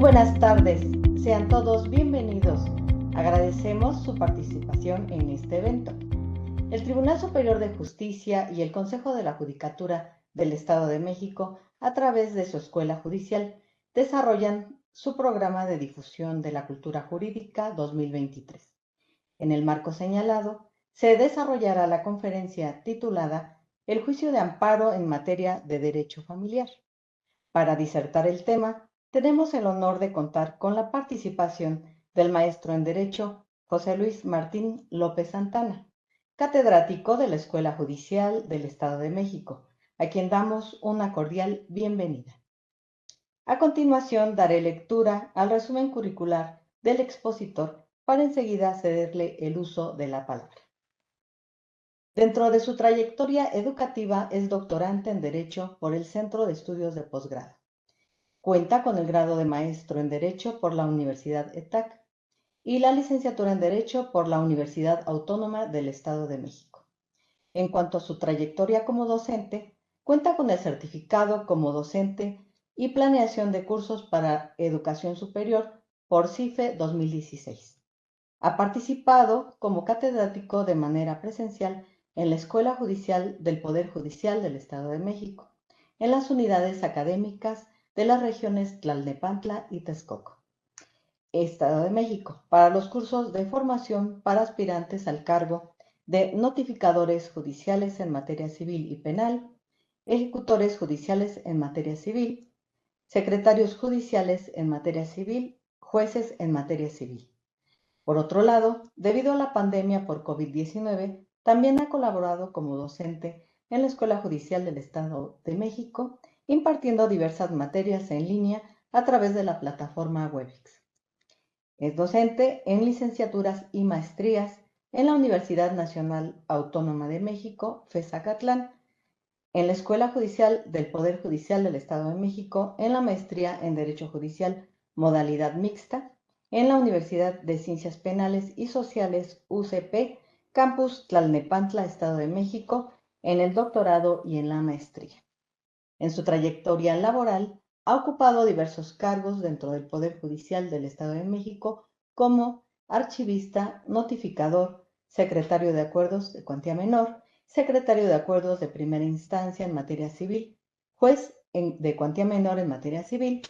buenas tardes, sean todos bienvenidos. Agradecemos su participación en este evento. El Tribunal Superior de Justicia y el Consejo de la Judicatura del Estado de México, a través de su Escuela Judicial, desarrollan su programa de difusión de la cultura jurídica 2023. En el marco señalado, se desarrollará la conferencia titulada El juicio de amparo en materia de derecho familiar. Para disertar el tema, tenemos el honor de contar con la participación del maestro en Derecho, José Luis Martín López Santana, catedrático de la Escuela Judicial del Estado de México, a quien damos una cordial bienvenida. A continuación, daré lectura al resumen curricular del expositor para enseguida cederle el uso de la palabra. Dentro de su trayectoria educativa es doctorante en Derecho por el Centro de Estudios de Posgrado. Cuenta con el grado de maestro en Derecho por la Universidad ETAC y la licenciatura en Derecho por la Universidad Autónoma del Estado de México. En cuanto a su trayectoria como docente, cuenta con el certificado como docente y planeación de cursos para educación superior por CIFE 2016. Ha participado como catedrático de manera presencial en la Escuela Judicial del Poder Judicial del Estado de México, en las unidades académicas de las regiones Tlalnepantla y Texcoco, Estado de México, para los cursos de formación para aspirantes al cargo de notificadores judiciales en materia civil y penal, ejecutores judiciales en materia civil, secretarios judiciales en materia civil, jueces en materia civil. Por otro lado, debido a la pandemia por COVID-19, también ha colaborado como docente en la Escuela Judicial del Estado de México, impartiendo diversas materias en línea a través de la plataforma Webex. Es docente en licenciaturas y maestrías en la Universidad Nacional Autónoma de México, FESACatlán, en la Escuela Judicial del Poder Judicial del Estado de México, en la maestría en Derecho Judicial, modalidad mixta, en la Universidad de Ciencias Penales y Sociales UCP, Campus Tlalnepantla, Estado de México, en el doctorado y en la maestría. En su trayectoria laboral, ha ocupado diversos cargos dentro del Poder Judicial del Estado de México como archivista, notificador, secretario de acuerdos de cuantía menor, secretario de acuerdos de primera instancia en materia civil, juez de cuantía menor en materia civil,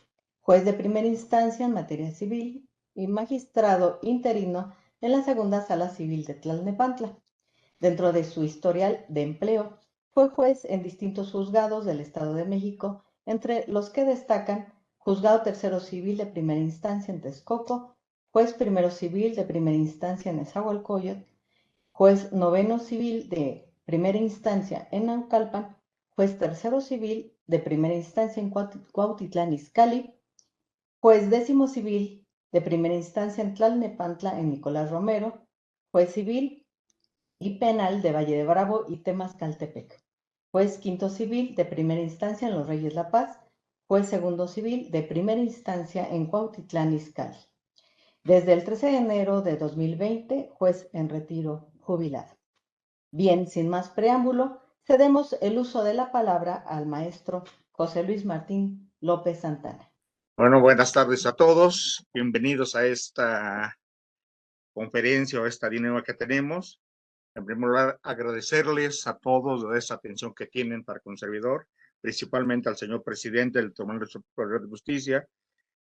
juez de primera instancia en materia civil y magistrado interino en la segunda sala civil de Tlalnepantla. Dentro de su historial de empleo, fue juez en distintos juzgados del Estado de México, entre los que destacan Juzgado Tercero Civil de Primera Instancia en Texcoco, Juez Primero Civil de Primera Instancia en Nezahualcóyotl, Juez Noveno Civil de Primera Instancia en Naucalpan, Juez Tercero Civil de Primera Instancia en Cuautitlán Izcalli, Juez Décimo Civil de Primera Instancia en Tlalnepantla en Nicolás Romero, Juez Civil y Penal de Valle de Bravo y Temascaltepec, Juez Quinto Civil de Primera Instancia en Los Reyes La Paz, Juez Segundo Civil de Primera Instancia en Cuautitlán Izcalli. Desde el 13 de enero de 2020, juez en retiro jubilado. Bien, sin más preámbulo, cedemos el uso de la palabra al maestro José Luis Martín López Santana. Bueno, buenas tardes a todos. Bienvenidos a esta conferencia o esta dinámica que tenemos. En primer lugar, agradecerles a todos de esa atención que tienen para con el servidor, principalmente al señor presidente del Tribunal Superior de Justicia,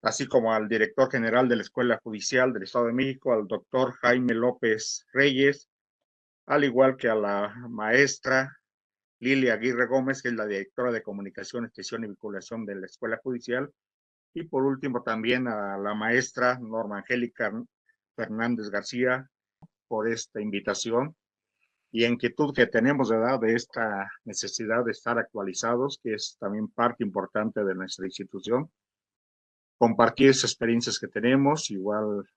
así como al director general de la Escuela Judicial del Estado de México, al doctor Jaime López Reyes, al igual que a la maestra Lilia Aguirre Gómez, que es la directora de Comunicación, Extensión y Vinculación de la Escuela Judicial, y por último también a la maestra Norma Angélica Fernández García por esta invitación y inquietud que tenemos de esta necesidad de estar actualizados, que es también parte importante de nuestra institución. Compartir esas experiencias que tenemos, igual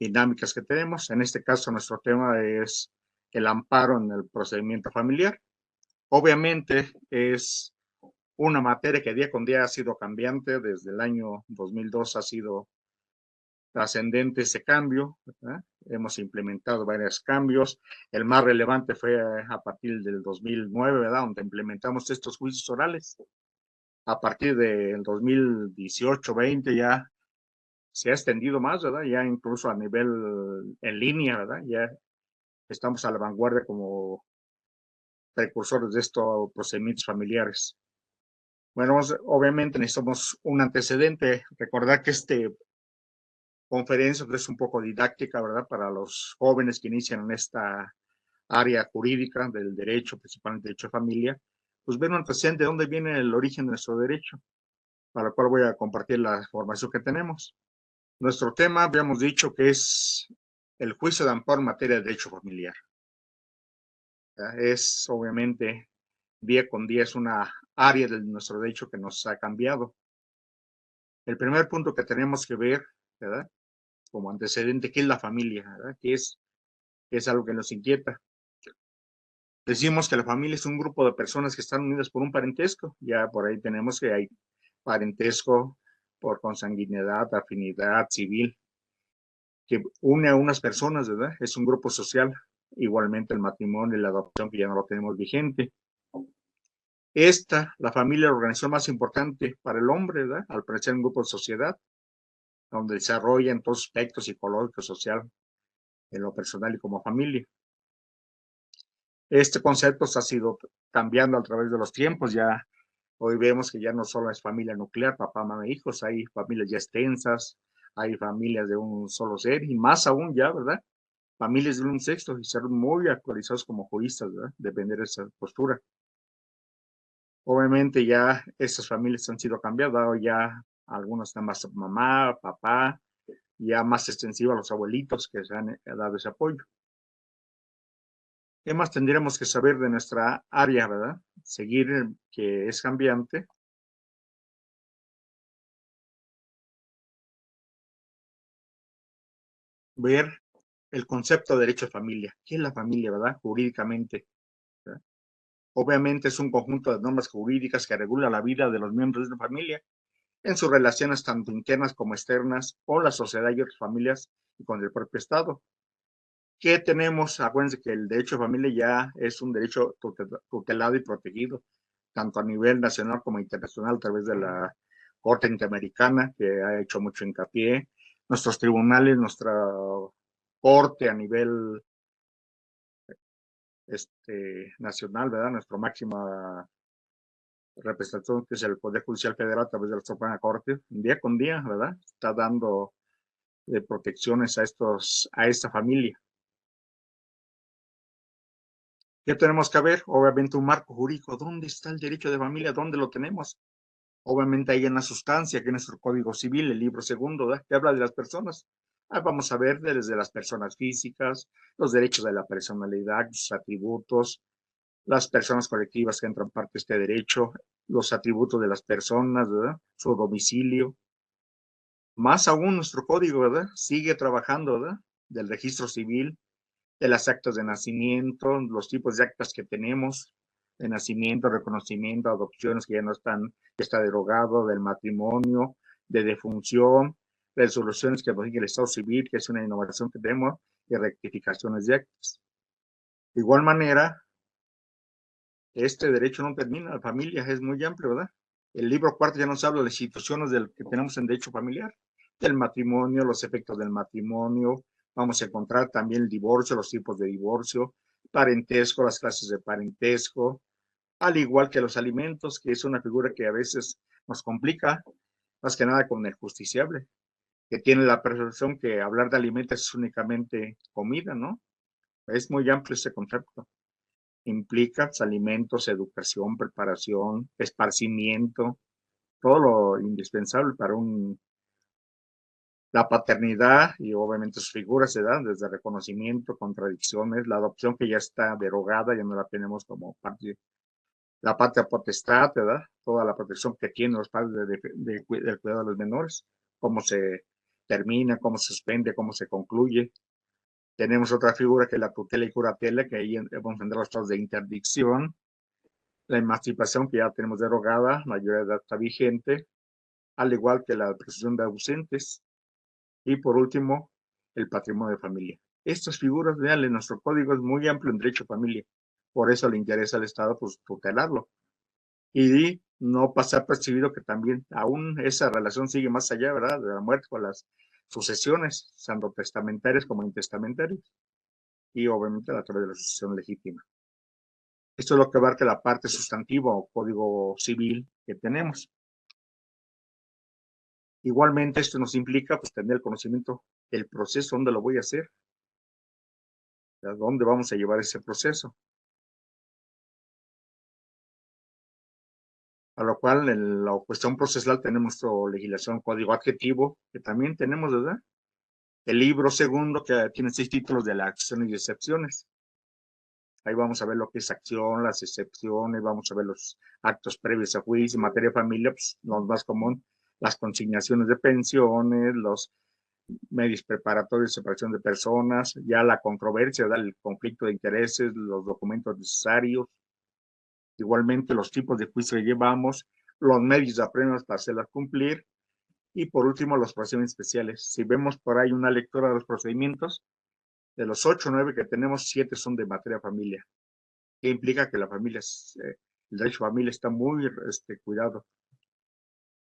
dinámicas que tenemos. En este caso, nuestro tema es el amparo en el procedimiento familiar. Obviamente es una materia que día con día ha sido cambiante. Desde el año 2002 ha sido trascendente ese cambio, ¿verdad? Hemos implementado varios cambios. El más relevante fue a partir del 2009, ¿verdad? Donde implementamos estos juicios orales. a partir del 2018-20 ya se ha extendido más, ¿verdad? Ya incluso a nivel en línea, ¿verdad? Ya estamos a la vanguardia como precursores de estos procedimientos familiares. Bueno, obviamente necesitamos un antecedente. Recordar que conferencia es un poco didáctica, ¿verdad? Para los jóvenes que inician en esta área jurídica del derecho, principalmente derecho de familia, pues ver un antecedente de dónde viene el origen de nuestro derecho, para lo cual voy a compartir la información que tenemos. Nuestro tema, habíamos dicho que es el juicio de amparo en materia de derecho familiar. Es obviamente día con día es una área de nuestro derecho que nos ha cambiado. El primer punto que tenemos que ver, ¿verdad? Como antecedente, ¿qué es la familia? ¿Verdad? ¿Qué es algo que nos inquieta? Decimos que la familia es un grupo de personas que están unidas por un parentesco. Ya por ahí tenemos que hay parentesco por consanguinidad, afinidad civil, que une a unas personas, ¿verdad? Es un grupo social. Igualmente el matrimonio y la adopción, que ya no lo tenemos vigente. La familia, es la organización más importante para el hombre, ¿verdad? Al parecer un grupo de sociedad, donde desarrolla en todos aspectos psicológico, social, en lo personal y como familia. Este concepto se ha sido cambiando a través de los tiempos. Ya hoy vemos que ya no solo es familia nuclear, papá, mamá, hijos, hay familias ya extensas, hay familias de un solo ser y más aún ya, ¿verdad? Familias de un sexto y ser muy actualizados como juristas, ¿verdad? Depender de esa postura. Obviamente ya esas familias han sido cambiadas, ya algunos están más mamá, papá, ya más extensivo a los abuelitos que se han dado ese apoyo. ¿Qué más tendríamos que saber de nuestra área, verdad? Seguir que es cambiante. Ver el concepto de derecho de familia. ¿Qué es la familia, verdad? Jurídicamente, ¿verdad? Obviamente es un conjunto de normas jurídicas que regula la vida de los miembros de la familia en sus relaciones tanto internas como externas con la sociedad y otras familias y con el propio Estado. ¿Qué tenemos? Acuérdense que el derecho de familia ya es un derecho tutelado y protegido, tanto a nivel nacional como internacional, a través de la Corte Interamericana, que ha hecho mucho hincapié, nuestros tribunales, nuestra Corte a nivel nacional, ¿verdad? Nuestra máxima representación, que es el Poder Judicial Federal, a través de la Suprema Corte, día con día, ¿verdad? Está dando protecciones a esta familia. ¿Qué tenemos que ver? Obviamente un marco jurídico. ¿Dónde está el derecho de familia? ¿Dónde lo tenemos? Obviamente hay en la sustancia, que es nuestro Código Civil, el libro segundo, ¿verdad? Que habla de las personas. Vamos a ver desde las personas físicas, los derechos de la personalidad, sus atributos, las personas colectivas que entran parte de este derecho, los atributos de las personas, ¿verdad? Su domicilio. Más aún nuestro código, ¿verdad? Sigue trabajando, ¿verdad? Del registro civil, de las actas de nacimiento, los tipos de actas que tenemos, de nacimiento, reconocimiento, adopciones que ya no están, que está derogado, del matrimonio, de defunción, resoluciones que rige el Estado Civil, que es una innovación que tenemos, y rectificaciones de actas. De igual manera, este derecho no termina, la familia es muy amplio, ¿verdad? El libro cuarto ya nos habla de las instituciones que tenemos en derecho familiar, del matrimonio, los efectos del matrimonio, vamos a encontrar también el divorcio, los tipos de divorcio, parentesco, las clases de parentesco, al igual que los alimentos, que es una figura que a veces nos complica, más que nada con el justiciable, que tiene la percepción que hablar de alimentos es únicamente comida, ¿no? Es muy amplio ese concepto. Implica alimentos, educación, preparación, esparcimiento, todo lo indispensable para la paternidad y obviamente sus figuras se dan desde reconocimiento, contradicciones, la adopción que ya está derogada, ya no la tenemos como parte, la patria potestad, ¿verdad? Toda la protección que tienen los padres del cuidado de los menores, cómo se termina, cómo se suspende, cómo se concluye. Tenemos otra figura que es la tutela y curatela, que ahí vamos a tener los estados de interdicción, la emancipación que ya tenemos derogada, mayoría de edad está vigente, al igual que la presunción de ausentes, y por último, el patrimonio de familia. Estas figuras reales, nuestro código es muy amplio en derecho a familia, por eso le interesa al Estado pues, tutelarlo. Y no pasa percibido que también aún esa relación sigue más allá, ¿verdad? De la muerte con las sucesiones, tanto testamentarias como intestamentarias, y obviamente a través de la sucesión legítima. Esto es lo que abarca la parte sustantiva o código civil que tenemos. Igualmente, esto nos implica pues, tener el conocimiento del proceso, dónde lo voy a hacer, a dónde vamos a llevar ese proceso. A lo cual en la cuestión procesal tenemos nuestra legislación código adjetivo, que también tenemos, ¿verdad? El libro segundo, que tiene 6 títulos de las acciones y excepciones. Ahí vamos a ver lo que es acción, las excepciones, vamos a ver los actos previos a juicio. En materia de familia, pues, lo más común, las consignaciones de pensiones, los medios preparatorios de separación de personas, ya la controversia, ¿verdad? El conflicto de intereses, los documentos necesarios, igualmente los tipos de juicio que llevamos, los medios de apremios para hacerlas cumplir, y por último los procedimientos especiales. Si vemos por ahí una lectura de los procedimientos, de los 8 o 9 que tenemos, 7 son de materia familia, que implica que la familia, el derecho a familia está muy cuidado.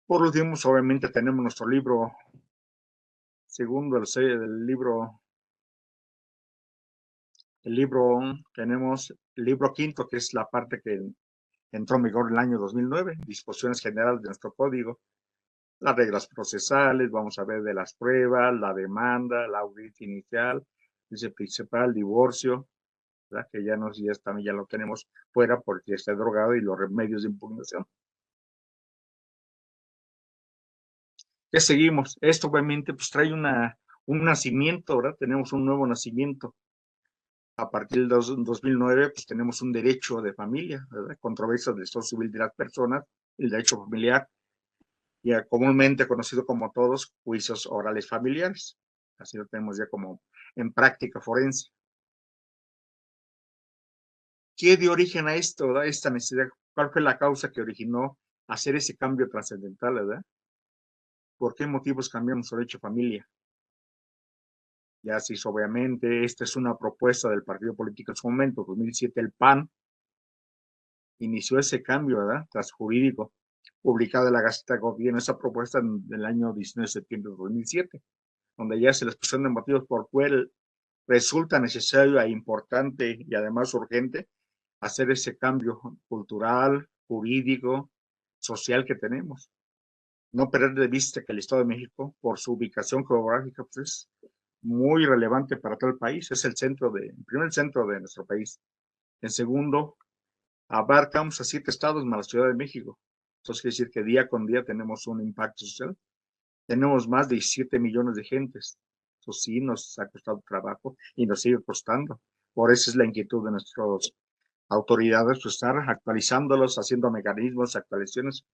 Por último, obviamente tenemos nuestro libro segundo, tenemos el libro quinto, que es la parte que entró en vigor en el año 2009, disposiciones generales de nuestro código, las reglas procesales, vamos a ver de las pruebas, la demanda, la audiencia inicial, juicio principal, divorcio, ¿verdad? Que también ya lo tenemos fuera porque está drogado, y los remedios de impugnación. ¿Qué seguimos? Esto obviamente pues trae un nacimiento, ¿verdad? Tenemos un nuevo nacimiento. A partir del 2009, pues tenemos un derecho de familia, ¿verdad? Controversias del Estado Civil de las personas, el derecho familiar, y comúnmente conocido como todos, juicios orales familiares. Así lo tenemos ya como en práctica forense. ¿Qué dio origen a esto, ¿verdad? Esta necesidad? ¿Cuál fue la causa que originó hacer ese cambio trascendental, verdad? ¿Por qué motivos cambiamos el derecho a familia? Ya se hizo, obviamente, esta es una propuesta del partido político en su momento, 2007, el PAN, inició ese cambio, ¿verdad? Transjurídico, publicada en la Gaceta de Gobierno, esa propuesta en el año 19 de septiembre de 2007, donde ya se les expresión de motivos por cuál resulta necesario e importante y además urgente hacer ese cambio cultural, jurídico, social que tenemos. No perder de vista que el Estado de México, por su ubicación geográfica, pues es muy relevante para todo el país. Es el primer centro de nuestro país. En segundo, abarcamos a 7 estados más la Ciudad de México. Entonces quiere decir que día con día tenemos un impacto social. Tenemos más de 17 millones de gentes. Eso sí nos ha costado trabajo y nos sigue costando. Por eso es la inquietud de nuestras autoridades, pues estar actualizándolos, haciendo mecanismos, actualizaciones.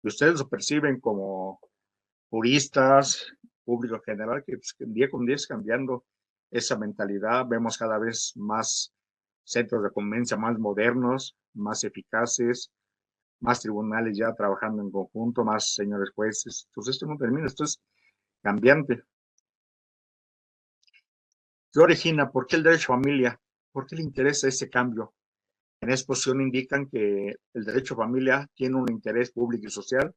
Y ustedes lo perciben como juristas, público general, que pues, día con día es cambiando esa mentalidad. Vemos cada vez más centros de convivencia más modernos, más eficaces, más tribunales ya trabajando en conjunto, más señores jueces. Entonces esto no termina, esto es cambiante. ¿Qué origina? ¿Por qué el derecho a familia? ¿Por qué le interesa ese cambio? En esa exposición indican que el derecho a familia tiene un interés público y social,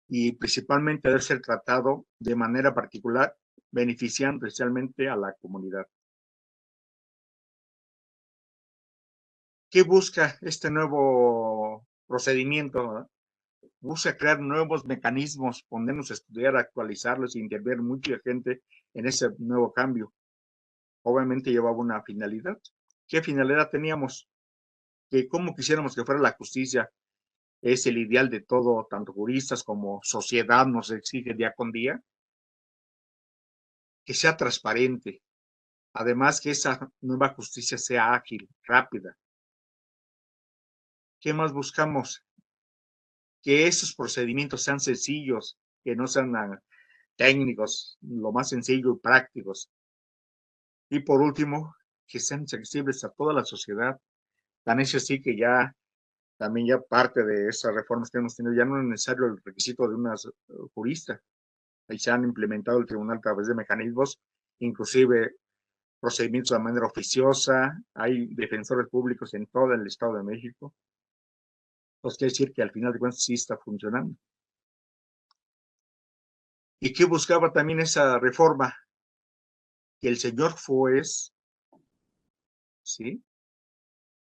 y principalmente debe ser tratado de manera particular, beneficiando especialmente a la comunidad. ¿Qué busca este nuevo procedimiento, verdad? Busca crear nuevos mecanismos, ponernos a estudiar, actualizarlos, e intervenir mucha gente en ese nuevo cambio. Obviamente llevaba una finalidad. ¿Qué finalidad teníamos? Que cómo quisiéramos que fuera la justicia, es el ideal de todo, tanto juristas como sociedad nos exige día con día, que sea transparente. Además, que esa nueva justicia sea ágil, rápida. ¿Qué más buscamos? Que esos procedimientos sean sencillos, que no sean técnicos, lo más sencillo y prácticos. Y por último, que sean accesibles a toda la sociedad. Tan es así que ya también ya parte de esas reformas que hemos tenido, ya no es necesario el requisito de una jurista. Ahí se han implementado el tribunal a través de mecanismos, inclusive procedimientos de manera oficiosa, hay defensores públicos en todo el Estado de México. Pues quiere decir que al final de cuentas sí está funcionando. ¿Y qué buscaba también esa reforma? Que el señor juez, ¿sí?,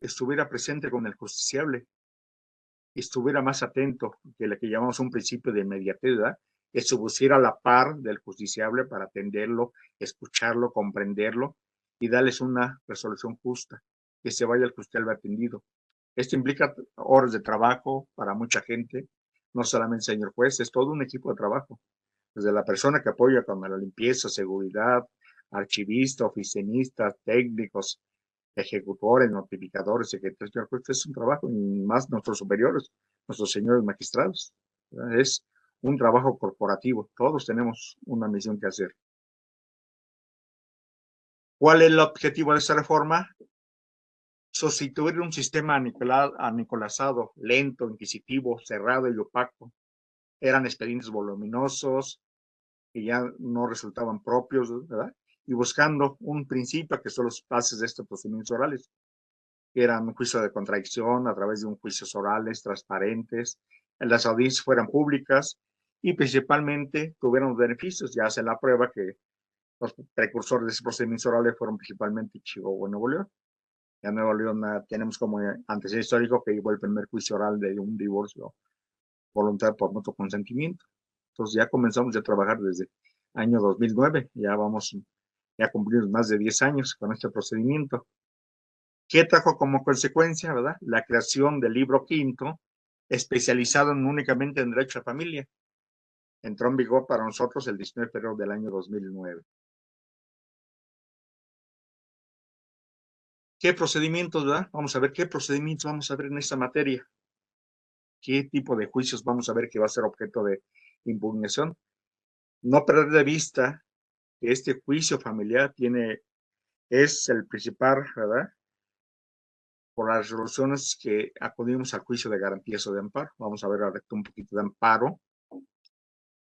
estuviera presente con el justiciable, estuviera más atento, que lo que llamamos un principio de inmediatez, ¿verdad? Que se pusiera a la par del justiciable para atenderlo, escucharlo, comprenderlo y darles una resolución justa, que se vaya el justiciable atendido. Esto implica horas de trabajo para mucha gente, no solamente el señor juez, es todo un equipo de trabajo, desde la persona que apoya con la limpieza, seguridad, archivista, oficinistas, técnicos, ejecutores, notificadores, secretarios, es un trabajo, y más nuestros superiores, nuestros señores magistrados. Es un trabajo corporativo, todos tenemos una misión que hacer. ¿Cuál es el objetivo de esta reforma? Sustituir un sistema anicolazado, lento, inquisitivo, cerrado y opaco. Eran expedientes voluminosos que ya no resultaban propios, ¿verdad? Y buscando un principio que son los bases de estos procedimientos orales, que eran un juicio de contradicción a través de un juicios orales, transparentes, las audiencias fueran públicas y principalmente tuvieran beneficios. Ya hace la prueba que los precursores de esos procedimientos orales fueron principalmente Chihuahua y Nuevo León. Ya en Nuevo León tenemos como antecedente histórico que hubo el primer juicio oral de un divorcio voluntario por mutuo consentimiento. Entonces ya comenzamos a trabajar desde el año 2009, ya cumplimos más de 10 años con este procedimiento. ¿Qué trajo como consecuencia, verdad? La creación del libro quinto, especializado únicamente en derecho a familia. Entró en vigor para nosotros el 19 de febrero del año 2009. ¿Qué procedimientos, verdad? Vamos a ver qué procedimientos vamos a ver en esta materia. ¿Qué tipo de juicios vamos a ver que va a ser objeto de impugnación? No perder de vista que este juicio familiar es el principal, ¿verdad?, por las resoluciones que acudimos al juicio de garantías o de amparo. Vamos a ver ahora un poquito de amparo.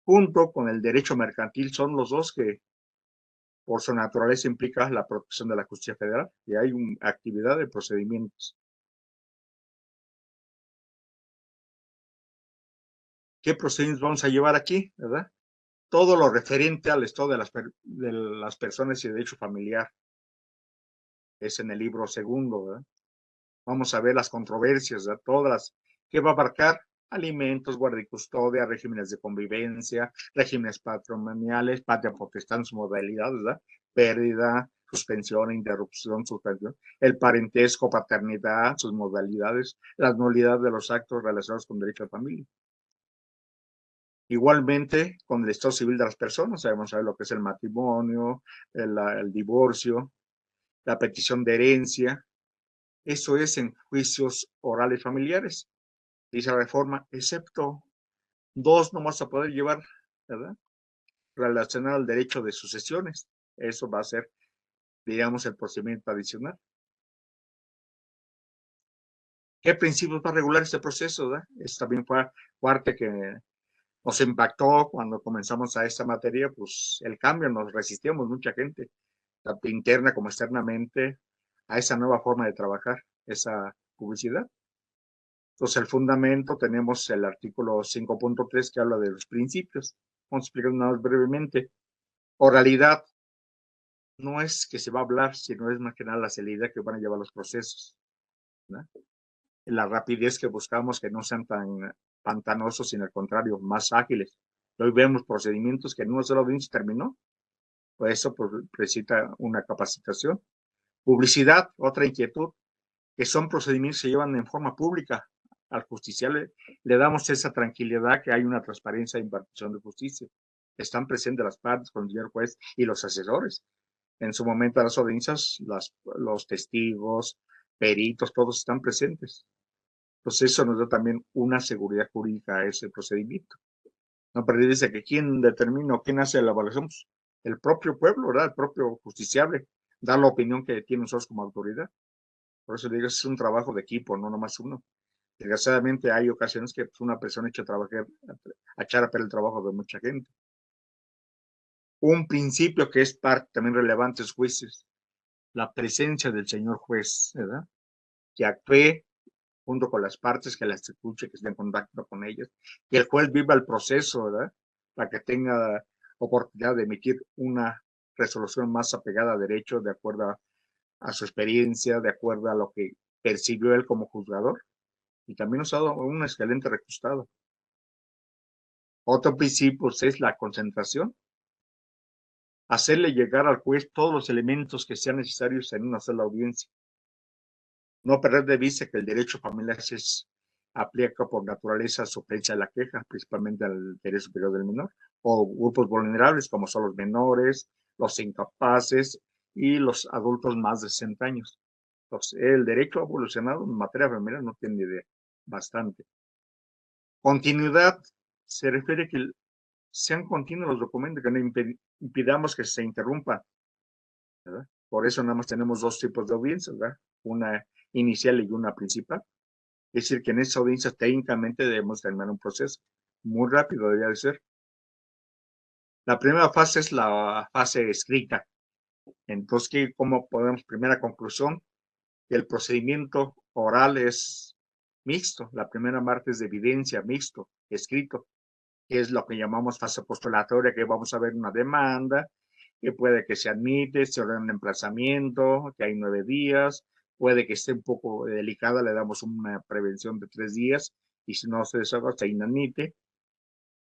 Junto con el derecho mercantil son los dos que por su naturaleza implica la protección de la justicia federal, y hay una actividad de procedimientos. ¿Qué procedimientos vamos a llevar aquí, verdad? Todo lo referente al estado de las personas y derecho familiar. Es en el libro segundo, ¿verdad? Vamos a ver las controversias, ¿verdad? Todas las que va a abarcar alimentos, guarda y custodia, regímenes de convivencia, regímenes patrimoniales, patria potestad en su modalidad, ¿verdad? Pérdida, suspensión, interrupción, suspensión, el parentesco, paternidad, sus modalidades, las nulidades de los actos relacionados con derecho a familia. Igualmente, con el estado civil de las personas, sabemos saber lo que es el matrimonio, el divorcio, la petición de herencia. Eso es en juicios orales familiares. Dice la reforma, excepto dos no vas a poder llevar, ¿verdad?, relacionado al derecho de sucesiones. Eso va a ser, digamos, el procedimiento adicional. ¿Qué principios va a regular este proceso, verdad? Eso también fue parte que nos impactó cuando comenzamos a esta materia, pues el cambio, nos resistíamos mucha gente, tanto interna como externamente, a esa nueva forma de trabajar, esa publicidad. Entonces, el fundamento, tenemos el artículo 5.3 que habla de los principios. Vamos a explicar más brevemente. Oralidad no es que se va a hablar, sino es más que nada la celeridad que van a llevar los procesos, ¿no? La rapidez que buscamos, que no sean tan pantanosos, sino al contrario, más ágiles. Hoy vemos procedimientos que en una sola audiencia terminó. Pues eso necesita una capacitación. Publicidad, otra inquietud, que son procedimientos que se llevan en forma pública. Al justiciable le damos esa tranquilidad que hay una transparencia de impartición de justicia. Están presentes las partes con el señor juez y los asesores. En su momento a las audiencias, los testigos, peritos, todos están presentes. Entonces eso nos da también una seguridad jurídica a ese procedimiento. No, pero dice que quién determina o quién hace la evaluación, pues el propio pueblo, ¿verdad? El propio justiciable da la opinión que tiene nosotros como autoridad. Por eso digo, es un trabajo de equipo, no nomás uno. Desgraciadamente hay ocasiones que una persona echa a echar a perder el trabajo de mucha gente. Un principio que es parte también relevante de los juicios, la presencia del señor juez, ¿verdad?, que actúe junto con las partes, que las escuche, que esté en contacto con ellas, que el juez viva el proceso, ¿verdad? Para que tenga oportunidad de emitir una resolución más apegada a derecho, de acuerdo a su experiencia, de acuerdo a lo que percibió él como juzgador, y también nos ha dado un excelente resultado. Otro principio pues, es la concentración, hacerle llegar al juez todos los elementos que sean necesarios en una sola audiencia. No perder de vista que el derecho familiar aplica por naturaleza su ofensa de la queja, principalmente al interés superior del menor, o grupos vulnerables como son los menores, los incapaces y los adultos más de 60 años. Entonces, el derecho ha evolucionado en materia familiar, no tiene idea, bastante. Continuidad se refiere a que sean continuos los documentos, que no impidamos que se interrumpan, ¿verdad? Por eso nada más tenemos dos tipos de audiencias, ¿verdad? Una inicial y una principal. Es decir, que en esa audiencia técnicamente debemos terminar un proceso. Muy rápido debería de ser. La primera fase es la fase escrita. Entonces, ¿cómo podemos? Primera conclusión, que el procedimiento oral es mixto. La primera parte es de evidencia, mixto, escrito, que es lo que llamamos fase postulatoria, que vamos a ver una demanda, que puede que se admite, se ordena un emplazamiento, que hay 9 días, puede que esté un poco delicada, le damos una prevención de 3 días, y si no se deshaga, se inadmite.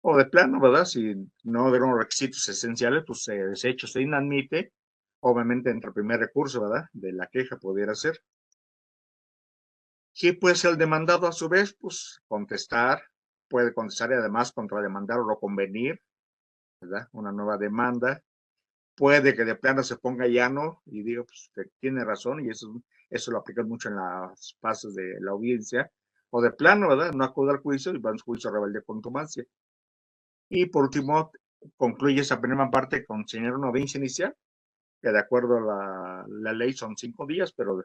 O de plano, ¿verdad? Si no dieron requisitos esenciales, pues se desecha, se inadmite. Obviamente, entre el primer recurso, ¿verdad? De la queja pudiera ser. ¿Qué puede ser el demandado a su vez? Pues contestar, puede contestar y además contrademandar o convenir, ¿verdad? Una nueva demanda. Puede que de plano se ponga llano y diga, pues tiene razón, y eso lo aplican mucho en las fases de la audiencia. O de plano, ¿verdad? No acude al juicio y va a un juicio rebelde contumacia. Y por último, concluye esa primera parte con señalar una audiencia inicial, que de acuerdo a la ley son 5 días, pero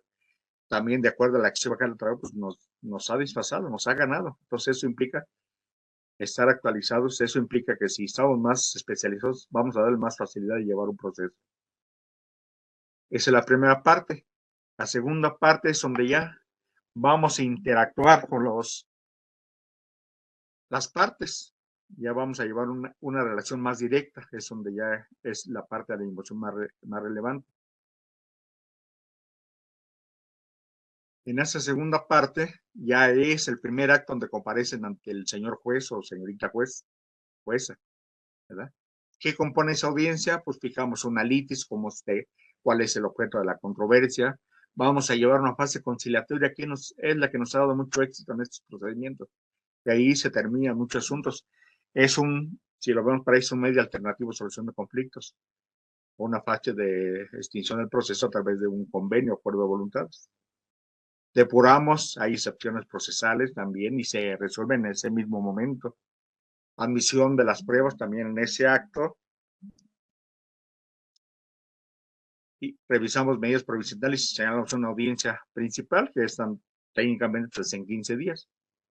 también de acuerdo a la que se va a caer el trabajo, pues nos ha disfrazado, nos ha ganado. Entonces eso implica estar actualizados, eso implica que si estamos más especializados, vamos a darle más facilidad de llevar un proceso. Esa es la primera parte. La segunda parte es donde ya vamos a interactuar con las partes. Ya vamos a llevar una relación más directa, es donde ya es la parte de la inversión más relevante. En esa segunda parte ya es el primer acto donde comparecen ante el señor juez o señorita jueza, ¿verdad? ¿Qué compone esa audiencia? Pues fijamos una litis, como cuál es el objeto de la controversia. Vamos a llevar una fase conciliatoria que es la que nos ha dado mucho éxito en estos procedimientos. De ahí se terminan muchos asuntos. Si lo vemos para ahí, es un medio alternativo de solución de conflictos. Una fase de extinción del proceso a través de un convenio, acuerdo de voluntades. Depuramos, hay excepciones procesales también y se resuelven en ese mismo momento. Admisión de las pruebas también en ese acto. Y revisamos medidas provisionales y señalamos una audiencia principal que están técnicamente pues, en 15 días.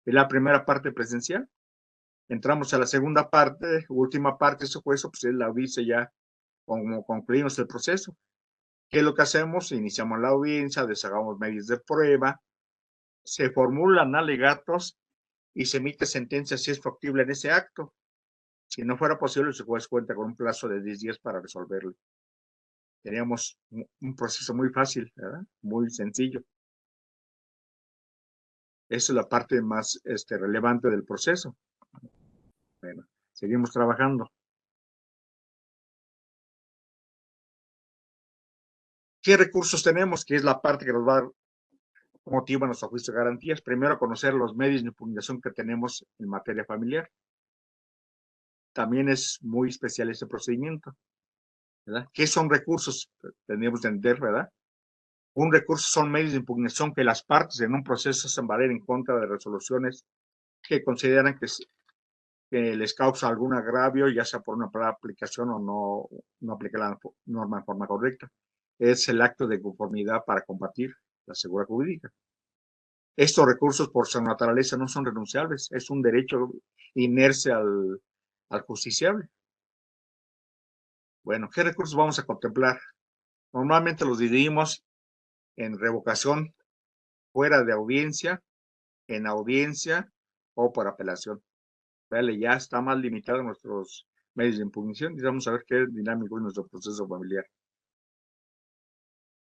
Es la primera parte presencial. Entramos a la segunda parte, última parte, eso pues es la audiencia ya como concluimos el proceso. ¿Qué es lo que hacemos? Iniciamos la audiencia, deshagamos medios de prueba, se formulan alegatos y se emite sentencia si es factible en ese acto. Si no fuera posible, el juez cuenta con un plazo de 10 días para resolverlo. Teníamos un proceso muy fácil, ¿verdad? Muy sencillo. Esa es la parte más relevante del proceso. Bueno, seguimos trabajando. ¿Qué recursos tenemos? Que es la parte que nos va a dar motivo a nuestro juicio de garantías. Primero, conocer los medios de impugnación que tenemos en materia familiar. También es muy especial este procedimiento, ¿verdad? ¿Qué son recursos? Tendríamos que entender, ¿verdad? Un recurso son medios de impugnación que las partes en un proceso hacen valer en contra de resoluciones que consideran que les causa algún agravio, ya sea por una mala aplicación o no aplica la norma en forma correcta. Es el acto de conformidad para combatir la seguridad jurídica. Estos recursos, por su naturaleza, no son renunciables. Es un derecho inerce al justiciable. Bueno, ¿qué recursos vamos a contemplar? Normalmente los dividimos en revocación fuera de audiencia, en audiencia o por apelación. Vale, ya está más limitado nuestros medios de impugnación y vamos a ver qué dinámico es nuestro proceso familiar.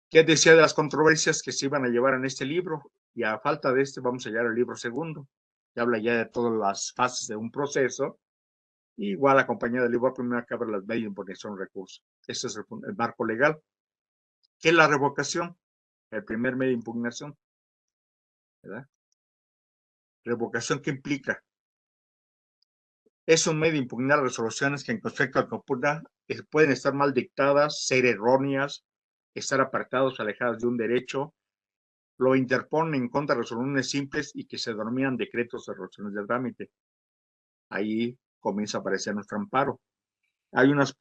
¿Qué decía de las controversias que se iban a llevar en este libro? Y a falta de este vamos a llegar al libro segundo, que habla ya de todas las fases de un proceso, y igual acompañado del libro primero que habla las medios de impugnación recurso. Ese es el marco legal. ¿Qué es la revocación? El primer medio de impugnación, ¿verdad? Revocación, ¿qué implica? Es un medio de impugnar resoluciones que en efecto al computar pueden estar mal dictadas, ser erróneas, estar apartados, alejadas de un derecho, lo interponen en contra de resoluciones simples y que se denominan decretos o resoluciones de trámite. Ahí comienza a aparecer nuestro amparo. Hay unas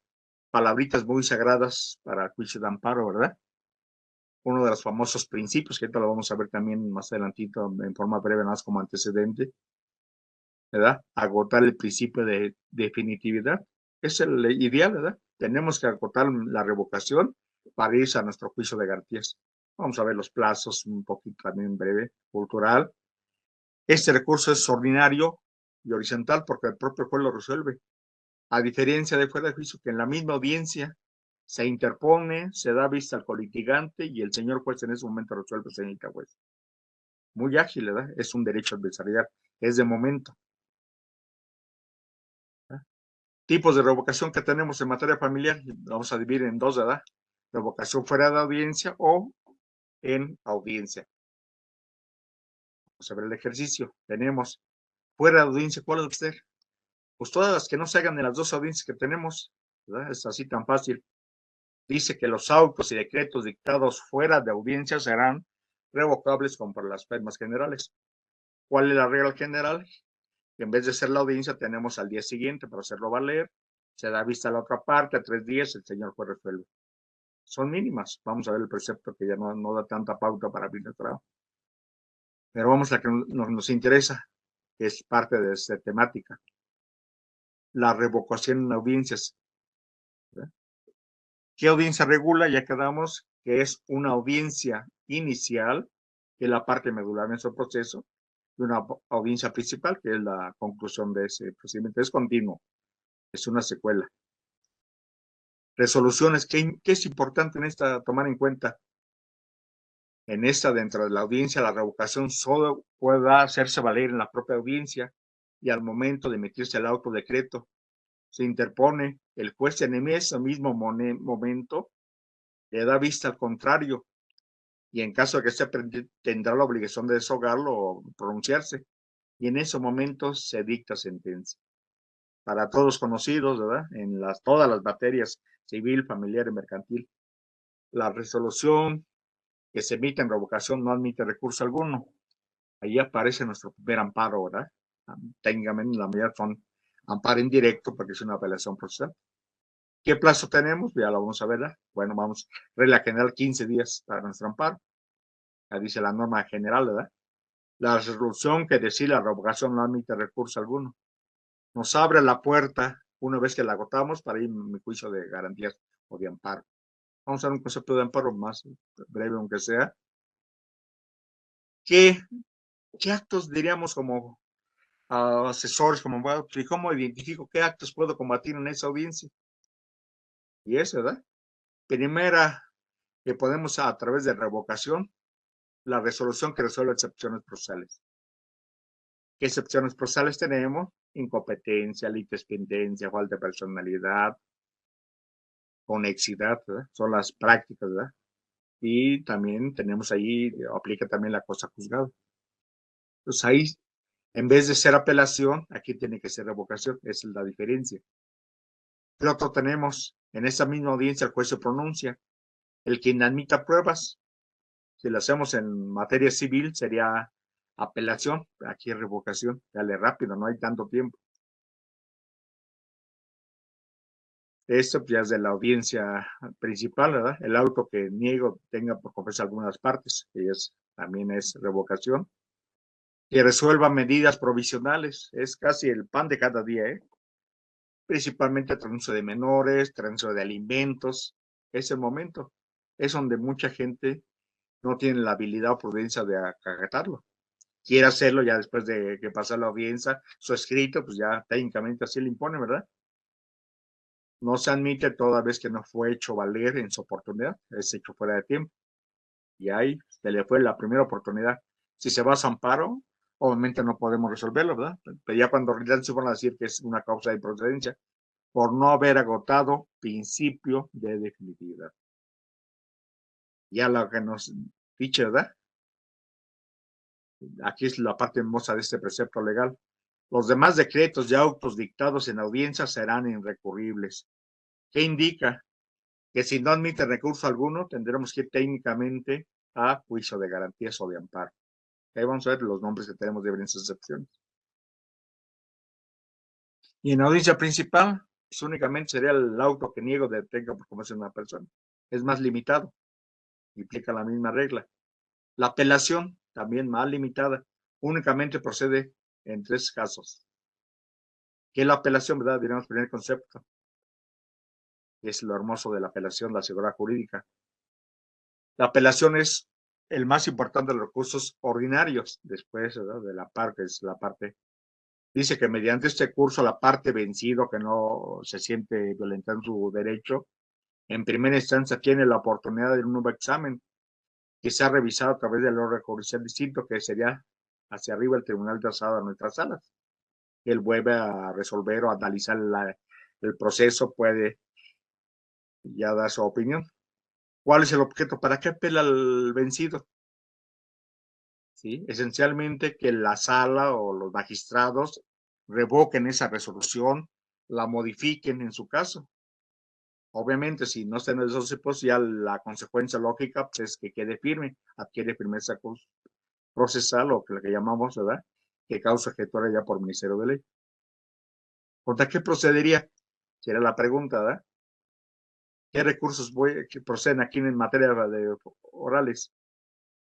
palabritas muy sagradas para el juicio de amparo, ¿verdad? Uno de los famosos principios, que ahorita lo vamos a ver también más adelantito en forma breve, más como antecedente, ¿verdad? Agotar el principio de definitividad. Es el ideal, ¿verdad? Tenemos que agotar la revocación para irse a nuestro juicio de garantías. Vamos a ver los plazos un poquito también breve, cultural. Este recurso es ordinario y horizontal porque el propio juez lo resuelve. A diferencia de fuera de juicio, que en la misma audiencia se interpone, se da vista al colitigante y el señor juez en ese momento resuelve, señorita juez. Muy ágil, ¿verdad? Es un derecho adversarial, es de momento. Tipos de revocación que tenemos en materia familiar, vamos a dividir en dos, ¿verdad? Revocación fuera de audiencia o en audiencia. Vamos a ver el ejercicio. Tenemos fuera de audiencia, ¿cuál es usted? Pues todas las que no se hagan en las dos audiencias que tenemos, ¿verdad? Es así tan fácil. Dice que los autos y decretos dictados fuera de audiencia serán revocables como por las normas generales. ¿Cuál es la regla general? Que en vez de ser la audiencia, tenemos al día siguiente para hacerlo valer, se da vista a la otra parte, a 3 días, el señor juez resuelve. Son mínimas. Vamos a ver el precepto que ya no da tanta pauta para abrir el trabajo. Pero vamos a la que nos interesa, que es parte de esta temática. La revocación en audiencias. ¿Verdad? ¿Qué audiencia regula? Ya quedamos que es una audiencia inicial, que es la parte medular en su proceso, y una audiencia principal, que es la conclusión de ese procedimiento. Es continuo, es una secuela. Resoluciones, ¿qué es importante en esta tomar en cuenta? En esta, dentro de la audiencia, la revocación solo puede hacerse valer en la propia audiencia y al momento de emitirse el autodecreto se interpone, el juez en ese mismo momento le da vista al contrario y en caso de que se tendrá la obligación de deshogarlo o pronunciarse y en ese momento se dicta sentencia. Para todos conocidos, ¿verdad? En todas las materias civil, familiar y mercantil, la resolución que se emite en revocación no admite recurso alguno. Ahí aparece nuestro primer amparo, ¿verdad? Técnicamente la mayoría son amparo indirecto porque es una apelación procesal. ¿Qué plazo tenemos? Ya lo vamos a ver, ¿verdad? Bueno, vamos, regla general 15 días para nuestro amparo. Ya dice la norma general, ¿verdad? La resolución que decide la revocación no admite recurso alguno. Nos abre la puerta una vez que la agotamos para ir a mi juicio de garantías o de amparo. Vamos a ver un concepto de amparo más breve, aunque sea. ¿Qué actos diríamos como asesores, como y cómo identifico qué actos puedo combatir en esa audiencia? Y es, ¿verdad? Primera, que podemos a través de revocación, la resolución que resuelve excepciones procesales. ¿Qué excepciones procesales tenemos? Incompetencia, litispendencia, falta de personalidad, conexidad, ¿verdad? Son las prácticas, ¿verdad? Y también tenemos ahí, aplica también la cosa juzgada. Entonces ahí, en vez de ser apelación, aquí tiene que ser revocación, esa es la diferencia. ¿Qué otro tenemos? En esa misma audiencia el juez se pronuncia. El que inadmita pruebas, si lo hacemos en materia civil, sería apelación. Aquí es revocación. Dale rápido, no hay tanto tiempo. Esto ya es de la audiencia principal, ¿verdad? El auto que niego tenga por confesar algunas partes, que también es revocación. Que resuelva medidas provisionales, es casi el pan de cada día, ¿eh? Principalmente transferencia de menores, transferencia de alimentos, es el momento. Es donde mucha gente no tiene la habilidad o prudencia de acatarlo. quiere hacerlo ya después de que pasa la audiencia, su escrito, pues ya técnicamente así le impone, ¿verdad? No se admite toda vez que no fue hecho valer en su oportunidad, es hecho fuera de tiempo. Y ahí se le fue la primera oportunidad. Si se va a amparo, obviamente no podemos resolverlo, ¿verdad? Pero ya cuando en realidad se van a decir que es una causa de improcedencia por no haber agotado principio de definitividad. Ya lo que nos dice, ¿verdad? Aquí es la parte hermosa de este precepto legal. Los demás decretos y autos dictados en audiencia serán irrecurribles. ¿Qué indica? Que si no admite recurso alguno, tendremos que ir técnicamente a juicio de garantías o de amparo. Ahí vamos a ver los nombres que tenemos de diferentes excepciones. Y en audiencia principal, pues únicamente sería el auto que niego de tenga por comerse una persona. Es más limitado, implica la misma regla. La apelación, también más limitada, únicamente procede en 3 casos. ¿Qué es la apelación, verdad? Diríamos primer concepto. Es lo hermoso de la apelación, la seguridad jurídica. La apelación es el más importante de los recursos ordinarios, después, ¿verdad? De la parte, es la parte. Dice que mediante este curso la parte vencido que no se siente violentada en su derecho, en primera instancia tiene la oportunidad de un nuevo examen que se ha revisado a través del orden judicial distinto, que sería hacia arriba el tribunal de alzada de nuestras salas. Él vuelve a resolver o analizar el proceso, puede ya dar su opinión. ¿Cuál es el objeto? ¿Para qué apela el vencido? ¿Sí? Esencialmente que la sala o los magistrados revoquen esa resolución, la modifiquen en su caso. Obviamente, si no están en esos pues ya la consecuencia lógica pues, es que quede firme, adquiere firmeza procesal o que llamamos, ¿verdad? Que causa ejecutoria ya por Ministerio de Ley. ¿Contra qué procedería? Sería la pregunta, ¿verdad? ¿Qué recursos que proceden aquí en materia de orales?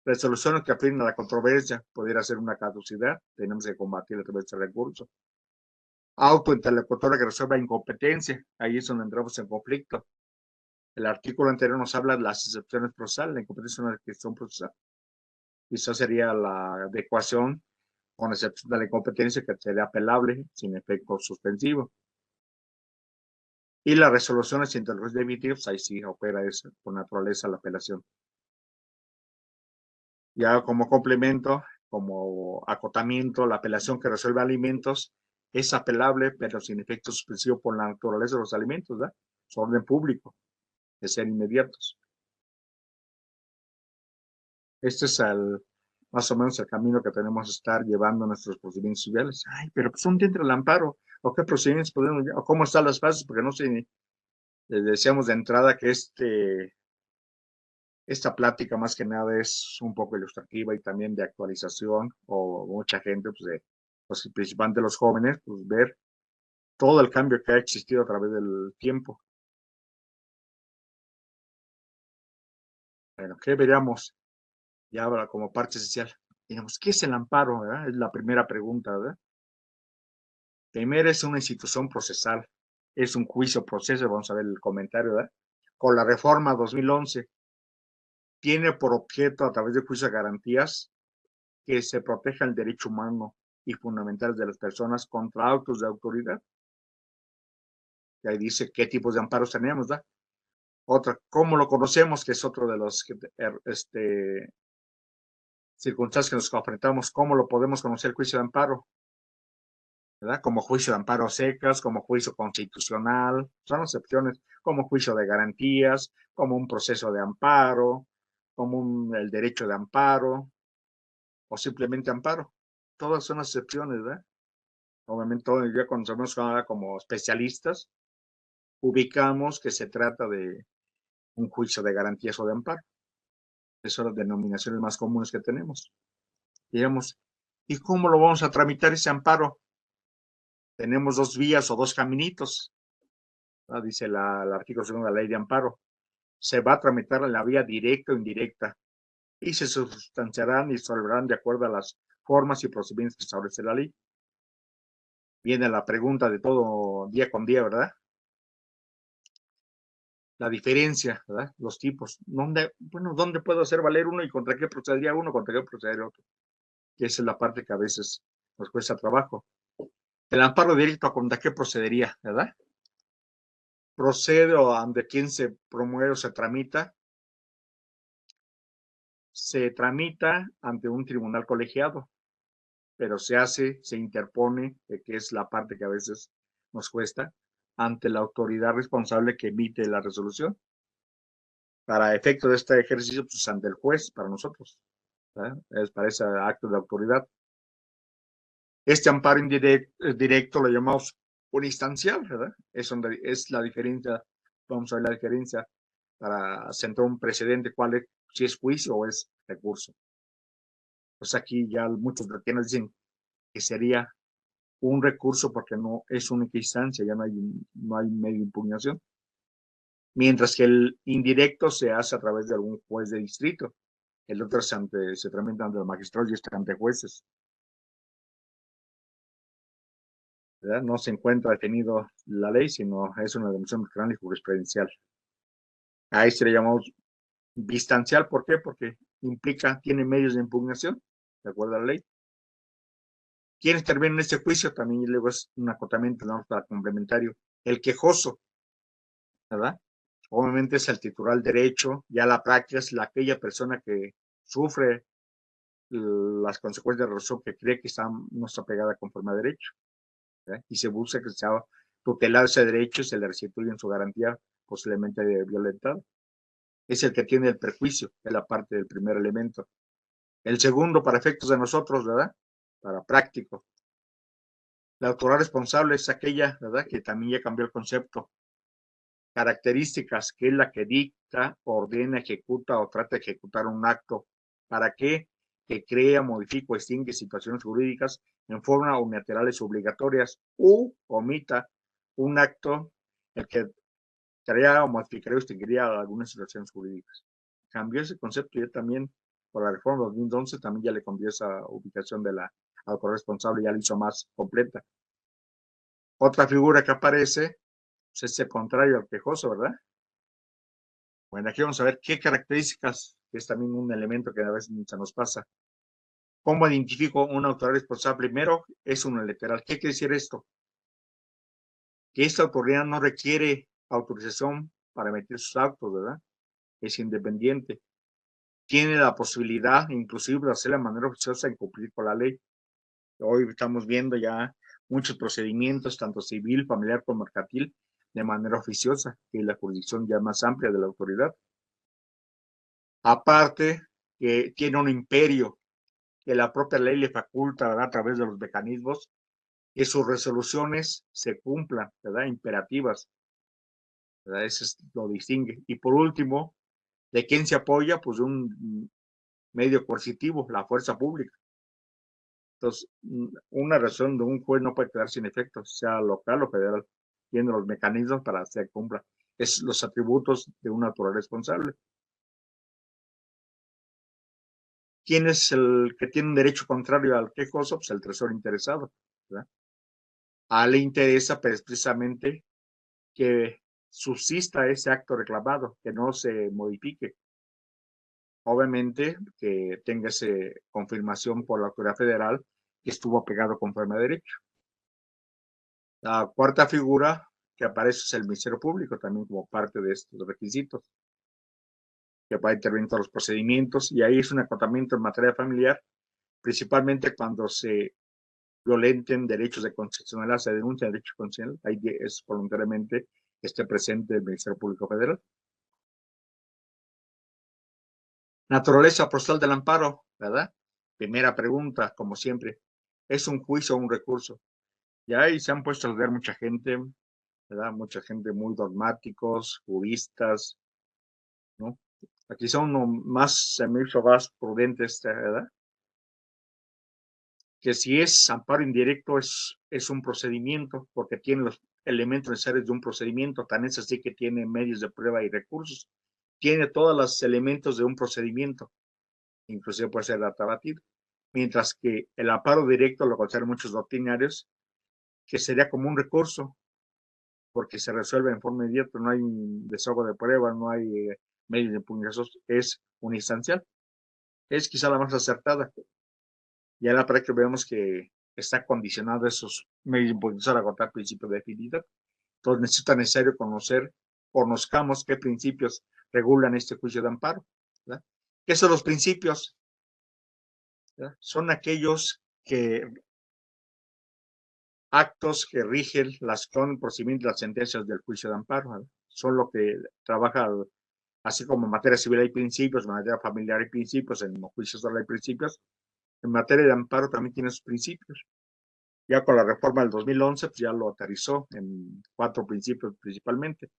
Resoluciones que afirman a la controversia, pudiera ser una caducidad, tenemos que combatir a través de este recurso. Autointerlocutora que resuelva incompetencia, ahí es donde entramos en conflicto. El artículo anterior nos habla de las excepciones procesales, la incompetencia es una cuestión procesal. Quizás sería la adecuación con excepción de la incompetencia que sería apelable sin efecto suspensivo. Y las resoluciones interrogativas, ahí sí opera eso, por naturaleza la apelación. Ya como complemento, como acotamiento, la apelación que resuelve alimentos es apelable, pero sin efecto suspensivo por la naturaleza de los alimentos, ¿verdad? Su orden público, de ser inmediatos. Este es más o menos el camino que tenemos que estar llevando nuestros procedimientos civiles. Ay, pero pues ¿dónde entra el amparo? ¿O qué procedimientos podemos, o cómo están las fases? Porque no sé, decíamos de entrada que esta plática más que nada es un poco ilustrativa y también de actualización, o mucha gente, pues principalmente los jóvenes, pues ver todo el cambio que ha existido a través del tiempo. Bueno, ¿qué veríamos ya como parte esencial? Digamos, ¿qué es el amparo? ¿Verdad? Es la primera pregunta, ¿verdad? Primero es una institución procesal, es un juicio proceso, vamos a ver el comentario, ¿verdad? Con la reforma 2011, tiene por objeto a través de juicio de garantías que se proteja el derecho humano y fundamental de las personas contra actos de autoridad. Y ahí dice qué tipos de amparos tenemos, ¿verdad? Otra, ¿cómo lo conocemos? Que es otro de los circunstancias que nos enfrentamos. ¿Cómo lo podemos conocer el juicio de amparo? ¿Verdad? Como juicio de amparo secas, como juicio constitucional, son excepciones, como juicio de garantías, como un proceso de amparo, como el derecho de amparo, o simplemente amparo. Todas son excepciones, ¿verdad? Obviamente, ya conocemos como especialistas, ubicamos que se trata de un juicio de garantías o de amparo. Esas son las denominaciones más comunes que tenemos. Digamos, ¿y cómo lo vamos a tramitar ese amparo? Tenemos 2 vías o 2 caminitos. Dice el artículo 2 de la ley de amparo. Se va a tramitar en la vía directa o indirecta y se sustanciarán y resolverán de acuerdo a las formas y procedimientos que establece la ley. Viene la pregunta de todo día con día, ¿verdad? La diferencia, ¿verdad? Los tipos. ¿Dónde puedo hacer valer uno y contra qué procedería uno, contra qué procedería otro? que esa es la parte que a veces nos cuesta trabajo. El amparo directo, ¿contra qué procedería, verdad? Procede o ante quien se promueve o se tramita ante un tribunal colegiado, pero se interpone, que es la parte que a veces nos cuesta, ante la autoridad responsable que emite la resolución. Para efecto de este ejercicio, pues ante el juez, para nosotros, ¿verdad? Es para ese acto de autoridad. Este amparo directo lo llamamos uninstancial, ¿verdad? Es la diferencia, vamos a ver la diferencia para sentar un precedente, si es juicio o es recurso. Pues aquí ya muchos nos dicen que sería un recurso porque no es única instancia, ya no hay medio de impugnación. Mientras que el indirecto se hace a través de algún juez de distrito. El otro se tramita ante los magistrados y está ante jueces, ¿verdad? No se encuentra definido la ley, sino es una dimensión doctrinal y jurisprudencial. A este le llamamos distancial, ¿por qué? Porque tiene medios de impugnación, de acuerdo a la ley. ¿Quiénes terminan este juicio? También luego es un acotamiento, ¿no?, para complementario. El quejoso, ¿verdad? Obviamente es el titular del derecho, ya la práctica es aquella persona que sufre las consecuencias de la razón, que cree que no está pegada conforme a derecho, ¿verdad? Y se busca que sea tutelado ese derecho y se le restituye en su garantía posiblemente violentado. Es el que tiene el perjuicio, es la parte del primer elemento. El segundo, para efectos de nosotros, ¿verdad? Para práctico. La autoridad responsable es aquella, ¿verdad?, que también ya cambió el concepto. Características, que es la que dicta, ordena, ejecuta o trata de ejecutar un acto. ¿Para qué? Que crea, modifica o extingue situaciones jurídicas en forma unilaterales obligatorias u omita un acto el que crea o modificaría o extinguiría algunas situaciones jurídicas. Cambió ese concepto ya también por la reforma de 2011, también ya le cambió esa ubicación de la autoridad responsable, ya la hizo más completa. Otra figura que aparece pues es el contrario al quejoso, ¿verdad? Bueno, aquí vamos a ver qué características, que es también un elemento que a veces se nos pasa. ¿Cómo identifico una autoridad responsable? Primero, es unilateral. ¿Qué quiere decir esto? Que esta autoridad no requiere autorización para emitir sus actos, ¿verdad? Es independiente. Tiene la posibilidad, inclusive, de hacerlo de manera oficiosa en cumplir con la ley. Hoy estamos viendo ya muchos procedimientos, tanto civil, familiar como mercantil, de manera oficiosa, que es la jurisdicción ya más amplia de la autoridad. Aparte, que tiene un imperio que la propia ley le faculta, ¿verdad?, a través de los mecanismos, que sus resoluciones se cumplan, ¿verdad?, imperativas, ¿verdad? Eso lo distingue. Y por último, ¿de quién se apoya? Pues de un medio coercitivo, la fuerza pública. Entonces, una razón de un juez no puede quedar sin efecto, sea local o federal, tiene los mecanismos para hacer cumpla. Es los atributos de una autoridad responsable. ¿Quién es el que tiene un derecho contrario al quejoso? Pues el tesoro interesado, ¿verdad? A él le interesa precisamente que subsista ese acto reclamado, que no se modifique. Obviamente que tenga esa confirmación por la autoridad federal que estuvo apegado conforme a derecho. La cuarta figura que aparece es el Ministerio Público, también como parte de estos requisitos, que va a intervenir en todos los procedimientos, y ahí es un acotamiento en materia familiar, principalmente cuando se violenten derechos de constitucionalidad, se denuncia derecho constitucional, ahí es voluntariamente que esté presente el Ministerio Público Federal. Naturaleza procesal del amparo, ¿verdad? Primera pregunta, como siempre, ¿es un juicio o un recurso? Y ahí se han puesto a ver mucha gente, ¿verdad? Mucha gente muy dogmáticos, juristas, ¿no? Aquí son más, se me hizo más prudentes, ¿verdad? Que si es amparo indirecto es un procedimiento, porque tiene los elementos necesarios de un procedimiento, tan es así que tiene medios de prueba y recursos, tiene todos los elementos de un procedimiento, inclusive puede ser abatido, mientras que el amparo directo lo consideran muchos doctrinarios, que sería como un recurso, porque se resuelve en forma inmediata, no hay desahogo de prueba, no hay medios de impugnación, es unistancial, es quizá la más acertada. Ya en la práctica vemos que está condicionado esos medios impulsores a agotar principios de definitividad. Entonces es necesario conozcamos qué principios regulan este juicio de amparo, ¿verdad? ¿Qué son los principios? ¿Verdad? Son aquellos actos que rigen las procedimientos y las sentencias del juicio de amparo, ¿verdad? Son lo que trabaja, así como en materia civil hay principios, en materia familiar hay principios, en los juicios solo hay principios, en materia de amparo también tiene sus principios. Ya con la reforma del 2011, pues ya lo aterrizó en 4 principios principalmente,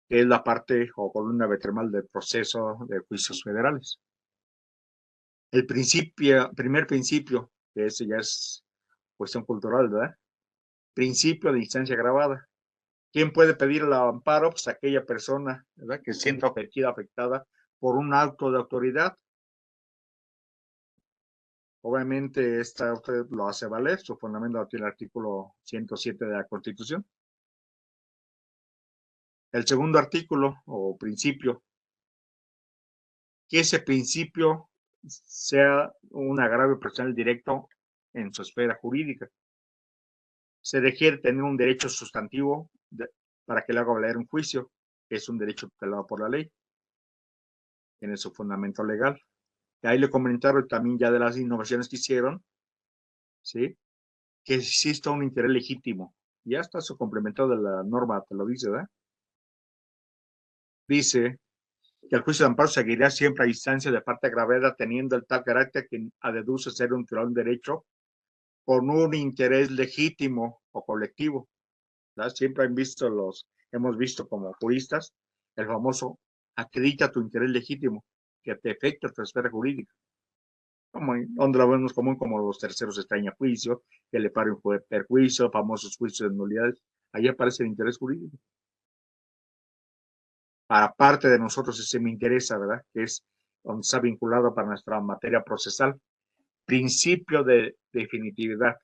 que es la parte o columna vertebral del proceso de juicios federales. El primer principio, que ese ya es cuestión cultural, ¿verdad? Principio de instancia agravada. ¿Quién puede pedir el amparo? Pues aquella persona, ¿verdad?, que sienta afectada por un acto de autoridad. Obviamente, usted lo hace valer, su fundamento tiene el artículo 107 de la Constitución. El segundo artículo o principio, que ese principio sea un agravio personal directo en su esfera jurídica. Se requiere tener un derecho sustantivo para que le haga valer un juicio, que es un derecho tutelado por la ley, tiene su fundamento legal. Y ahí le comentaron también ya de las innovaciones que hicieron, ¿sí?, que exista un interés legítimo. Ya está su complemento de la norma, te lo dice, ¿verdad? Dice que el juicio de amparo seguirá siempre a instancia de parte agravada, teniendo el tal carácter que deduce ser un derecho con un interés legítimo o colectivo, ¿verdad? Siempre hemos visto como juristas el famoso acredita tu interés legítimo, que te afecta tu esfera jurídica. Donde lo vemos común, como los terceros extraña juicio, que le pare un perjuicio, famosos juicios de nulidades. Ahí aparece el interés jurídico. Para parte de nosotros ese me interesa, ¿verdad?, que es donde está vinculado para nuestra materia procesal. Principio de definitividad.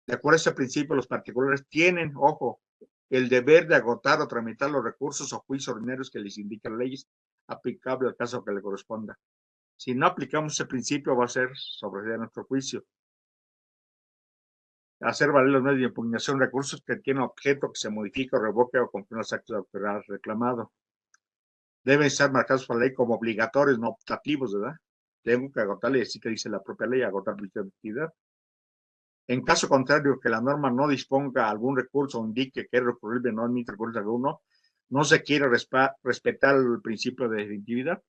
De acuerdo a este principio, los particulares tienen, ojo, el deber de agotar o tramitar los recursos o juicios ordinarios que les indican las leyes, aplicable al caso que le corresponda. Si no aplicamos ese principio, va a ser sobre nuestro juicio. Hacer valer los medios de impugnación recursos que tienen objeto que se modifique o revoque o confirme los actos de autoridad reclamado. Deben estar marcados por la ley como obligatorios, no optativos, ¿verdad? Tengo que agotarle, así que dice la propia ley, agotar la actividad. En caso contrario, que la norma no disponga algún recurso o indique que es recurrible, no admite recurso alguno, no se quiere respetar el principio de definitividad.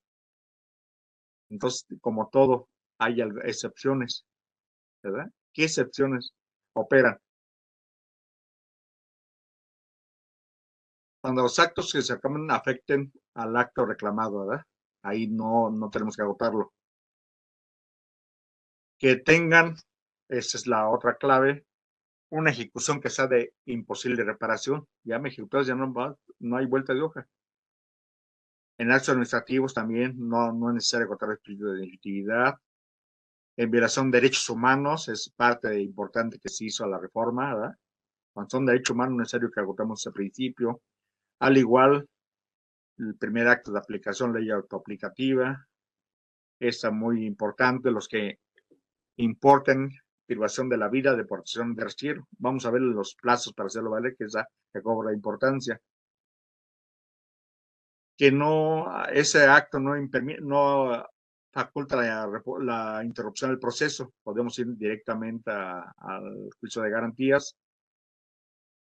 Entonces, como todo, hay excepciones, ¿verdad? ¿Qué excepciones operan? Cuando los actos que se reclaman afecten al acto reclamado, ¿verdad? Ahí no tenemos que agotarlo. Que tengan, esa es la otra clave, una ejecución que sea de imposible reparación. Ya me ejecutados, ya no hay vuelta de hoja. En actos administrativos también no es necesario agotar el principio de definitividad. En violación de derechos humanos es parte importante que se hizo a la reforma, ¿verdad? Cuando son derechos humanos es necesario que agotemos ese principio. Al igual, el primer acto de aplicación, ley autoaplicativa, es muy importante, los que importen privación de la vida, deportación de retiro. Vamos a ver los plazos para hacerlo valer, que es la que cobra importancia. Que ese acto no faculta la interrupción del proceso. Podemos ir directamente al juicio de garantías.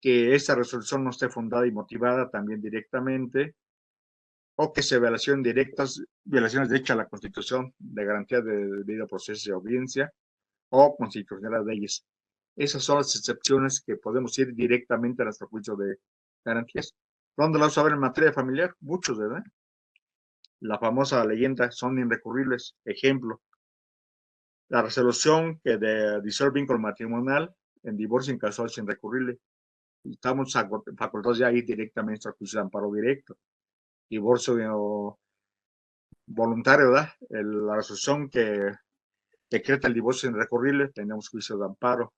Que esa resolución no esté fundada y motivada también directamente, o que se violacionen directas, violaciones de hecho a la Constitución de garantía de debido proceso y audiencia, o constitucionales leyes. Esas son las excepciones que podemos ir directamente a nuestro juicio de garantías. ¿Dónde lo vamos a ver en materia familiar? Muchos, ¿verdad? La famosa leyenda, son irrecurribles. Ejemplo, la resolución que disuelve vínculo matrimonial en divorcio en caso es irrecurrible. Estamos facultados ya ir directamente al juicio de amparo directo. Divorcio voluntario, ¿verdad? La resolución que decreta el divorcio irrecurrible, tenemos juicio de amparo.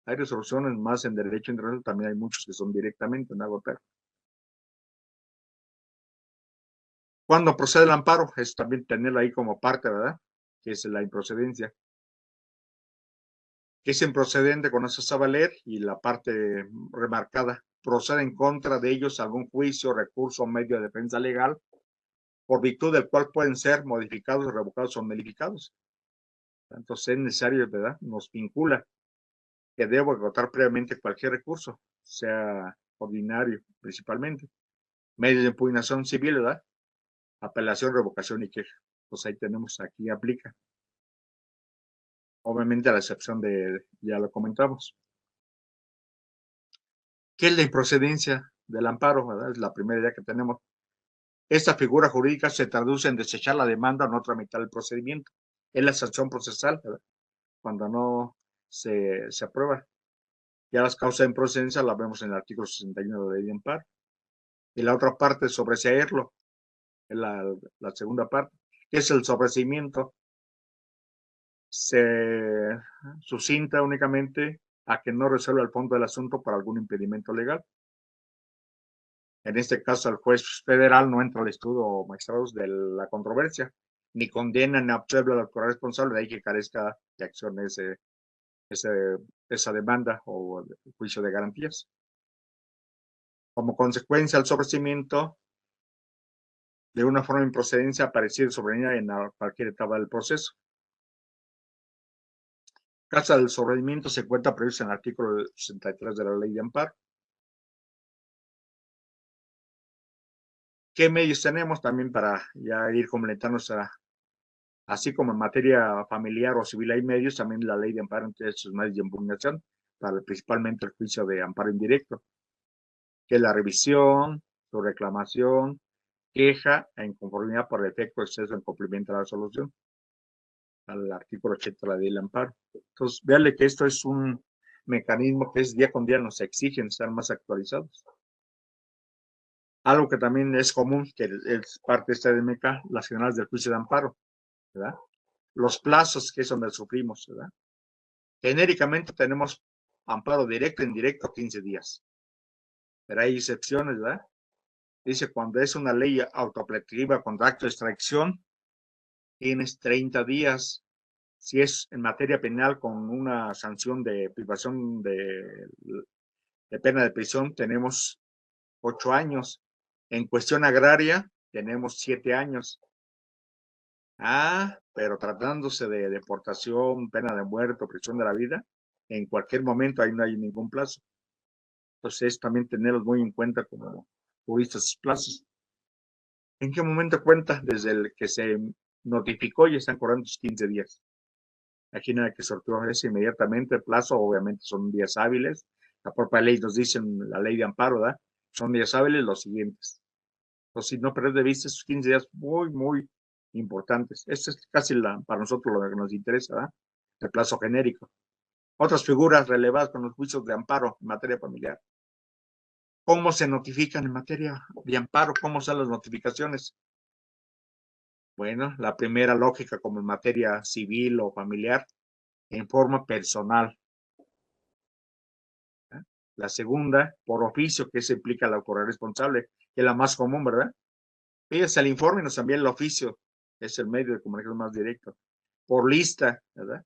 Hay resoluciones más en derecho internacional, también hay muchos que son directamente en agotar. Cuando procede el amparo, es también tenerlo ahí como parte, ¿verdad? que es la improcedencia. Que es improcedente con eso a valer, y la parte remarcada, procede en contra de ellos algún juicio, recurso o medio de defensa legal, por virtud del cual pueden ser modificados, revocados o nullificados. Entonces es necesario, ¿verdad? Nos vincula que debo agotar previamente cualquier recurso, sea ordinario principalmente, medios de impugnación civil, ¿verdad? Apelación, revocación y queja. Pues ahí tenemos, aquí aplica. Obviamente a la excepción de, ya lo comentamos. ¿Qué es la improcedencia del amparo? ¿Verdad? Es la primera idea que tenemos. Esta figura jurídica se traduce en desechar la demanda o no tramitar el procedimiento. Es la sanción procesal, ¿verdad? Cuando no se aprueba. Ya las causas de improcedencia las vemos en el artículo 61 de la ley de amparo. Y la otra parte es sobreseerlo, es la segunda parte, que es el sobreseimiento. Se sucinta únicamente a que no resuelva el fondo del asunto por algún impedimento legal. En este caso, el juez federal no entra al estudio o magistrados de la controversia, ni condena ni absuelve al autor responsable, de ahí que carezca de acción esa demanda o juicio de garantías. Como consecuencia, el sobreseimiento de una forma de improcedencia aparecida sobrevenida en cualquier etapa del proceso. Causa del sobreseimiento se encuentra previsto en el artículo 63 de la ley de amparo. ¿Qué medios tenemos también para ya ir completándonos así como en materia familiar o civil hay medios, también la ley de amparo entre sus medios de impugnación, para principalmente el juicio de amparo indirecto, que es la revisión, su reclamación, queja e inconformidad por defecto, exceso en cumplimiento de la resolución, al artículo 80 de la ley del amparo. Entonces, véanle que esto es un mecanismo que es día con día nos exigen estar más actualizados. Algo que también es común, que es parte de esta DMK, las generales del juicio de amparo, ¿verdad? Los plazos, que es donde sufrimos, ¿verdad? Genéricamente tenemos amparo directo e indirecto 15 días. Pero hay excepciones, ¿verdad? Dice, cuando es una ley autoapelativa contra acto de extracción, tienes 30 días. Si es en materia penal con una sanción de privación de pena de prisión, tenemos 8 años. En cuestión agraria, tenemos 7 años. Pero tratándose de deportación, pena de muerte o prisión de la vida, en cualquier momento ahí no hay ningún plazo. Entonces, también tenerlos muy en cuenta como juristas plazos. ¿En qué momento cuenta? Desde el que se notificó y están corriendo sus 15 días. Aquí no hay que sortear eso inmediatamente. El plazo, obviamente, son días hábiles. La propia ley nos dice en la ley de amparo, ¿verdad? Son días hábiles los siguientes. Entonces, si no perder de vista esos 15 días muy importantes. Este es casi para nosotros lo que nos interesa, ¿verdad? El plazo genérico. Otras figuras relevadas con los juicios de amparo en materia familiar. ¿Cómo se notifican en materia de amparo? ¿Cómo son las notificaciones? Bueno, la primera lógica, como en materia civil o familiar, en forma personal. La segunda, por oficio, que se implica la autoridad responsable, que es la más común, ¿verdad? Ellos el informe y nos envían el oficio, es el medio de comunicación más directo. Por lista, ¿verdad?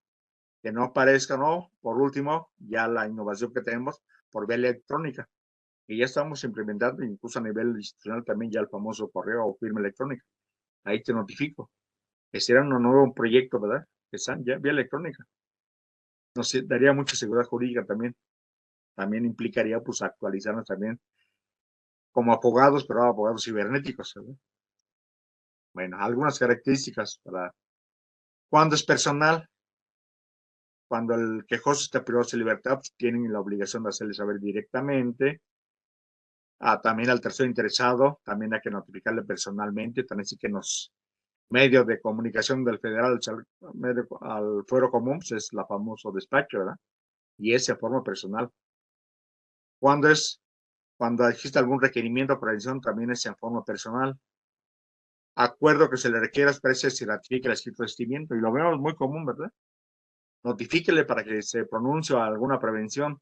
Que no aparezca, no. Por último, ya la innovación que tenemos por vía electrónica. Y ya estamos implementando, incluso a nivel institucional, también ya el famoso correo o firma electrónica. Ahí te notifico. Que será un nuevo proyecto, ¿verdad? Que están ya vía electrónica. Nos daría mucha seguridad jurídica también. También implicaría, pues, actualizarnos también como abogados, pero abogados cibernéticos, ¿verdad? Bueno, algunas características para cuando es personal. Cuando el quejoso está privado de su libertad, pues, tienen la obligación de hacerle saber directamente. También al tercero interesado, también hay que notificarle personalmente, también sí que nos medios de comunicación del federal al fuero común, pues es la famoso despacho, ¿verdad? Y ese a forma personal. Cuando existe algún requerimiento o prevención, también es en forma personal. Acuerdo que se le requiera exprese si ratifique el escrito de asistimiento, y lo vemos muy común, ¿verdad? Notifíquele para que se pronuncie alguna prevención.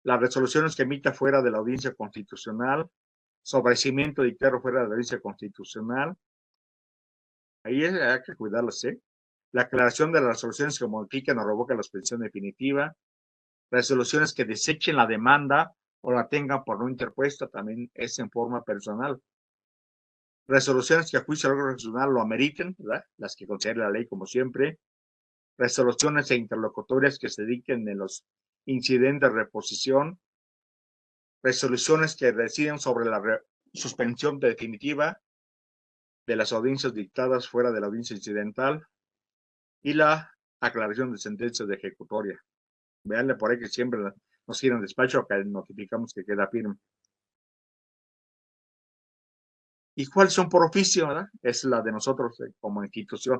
Las resoluciones que emita fuera de la audiencia constitucional, sobrecimiento dictado fuera de la audiencia constitucional. Ahí hay que cuidarlas, ¿eh? la aclaración de las resoluciones que modifiquen o revoquen la suspensión definitiva, resoluciones que desechen la demanda o la tengan por no interpuesta, también es en forma personal. Resoluciones que a juicio del órgano regional lo ameriten, ¿verdad? Las que considere la ley como siempre. Resoluciones e interlocutorias que se dediquen en los incidentes de reposición. Resoluciones que deciden sobre la suspensión definitiva de las audiencias dictadas fuera de la audiencia incidental y la aclaración de sentencias de ejecutoria. Veanle por ahí que siempre nos quieren despacho, acá notificamos que queda firme. ¿Y cuáles son por oficio, verdad? Es la de nosotros como institución.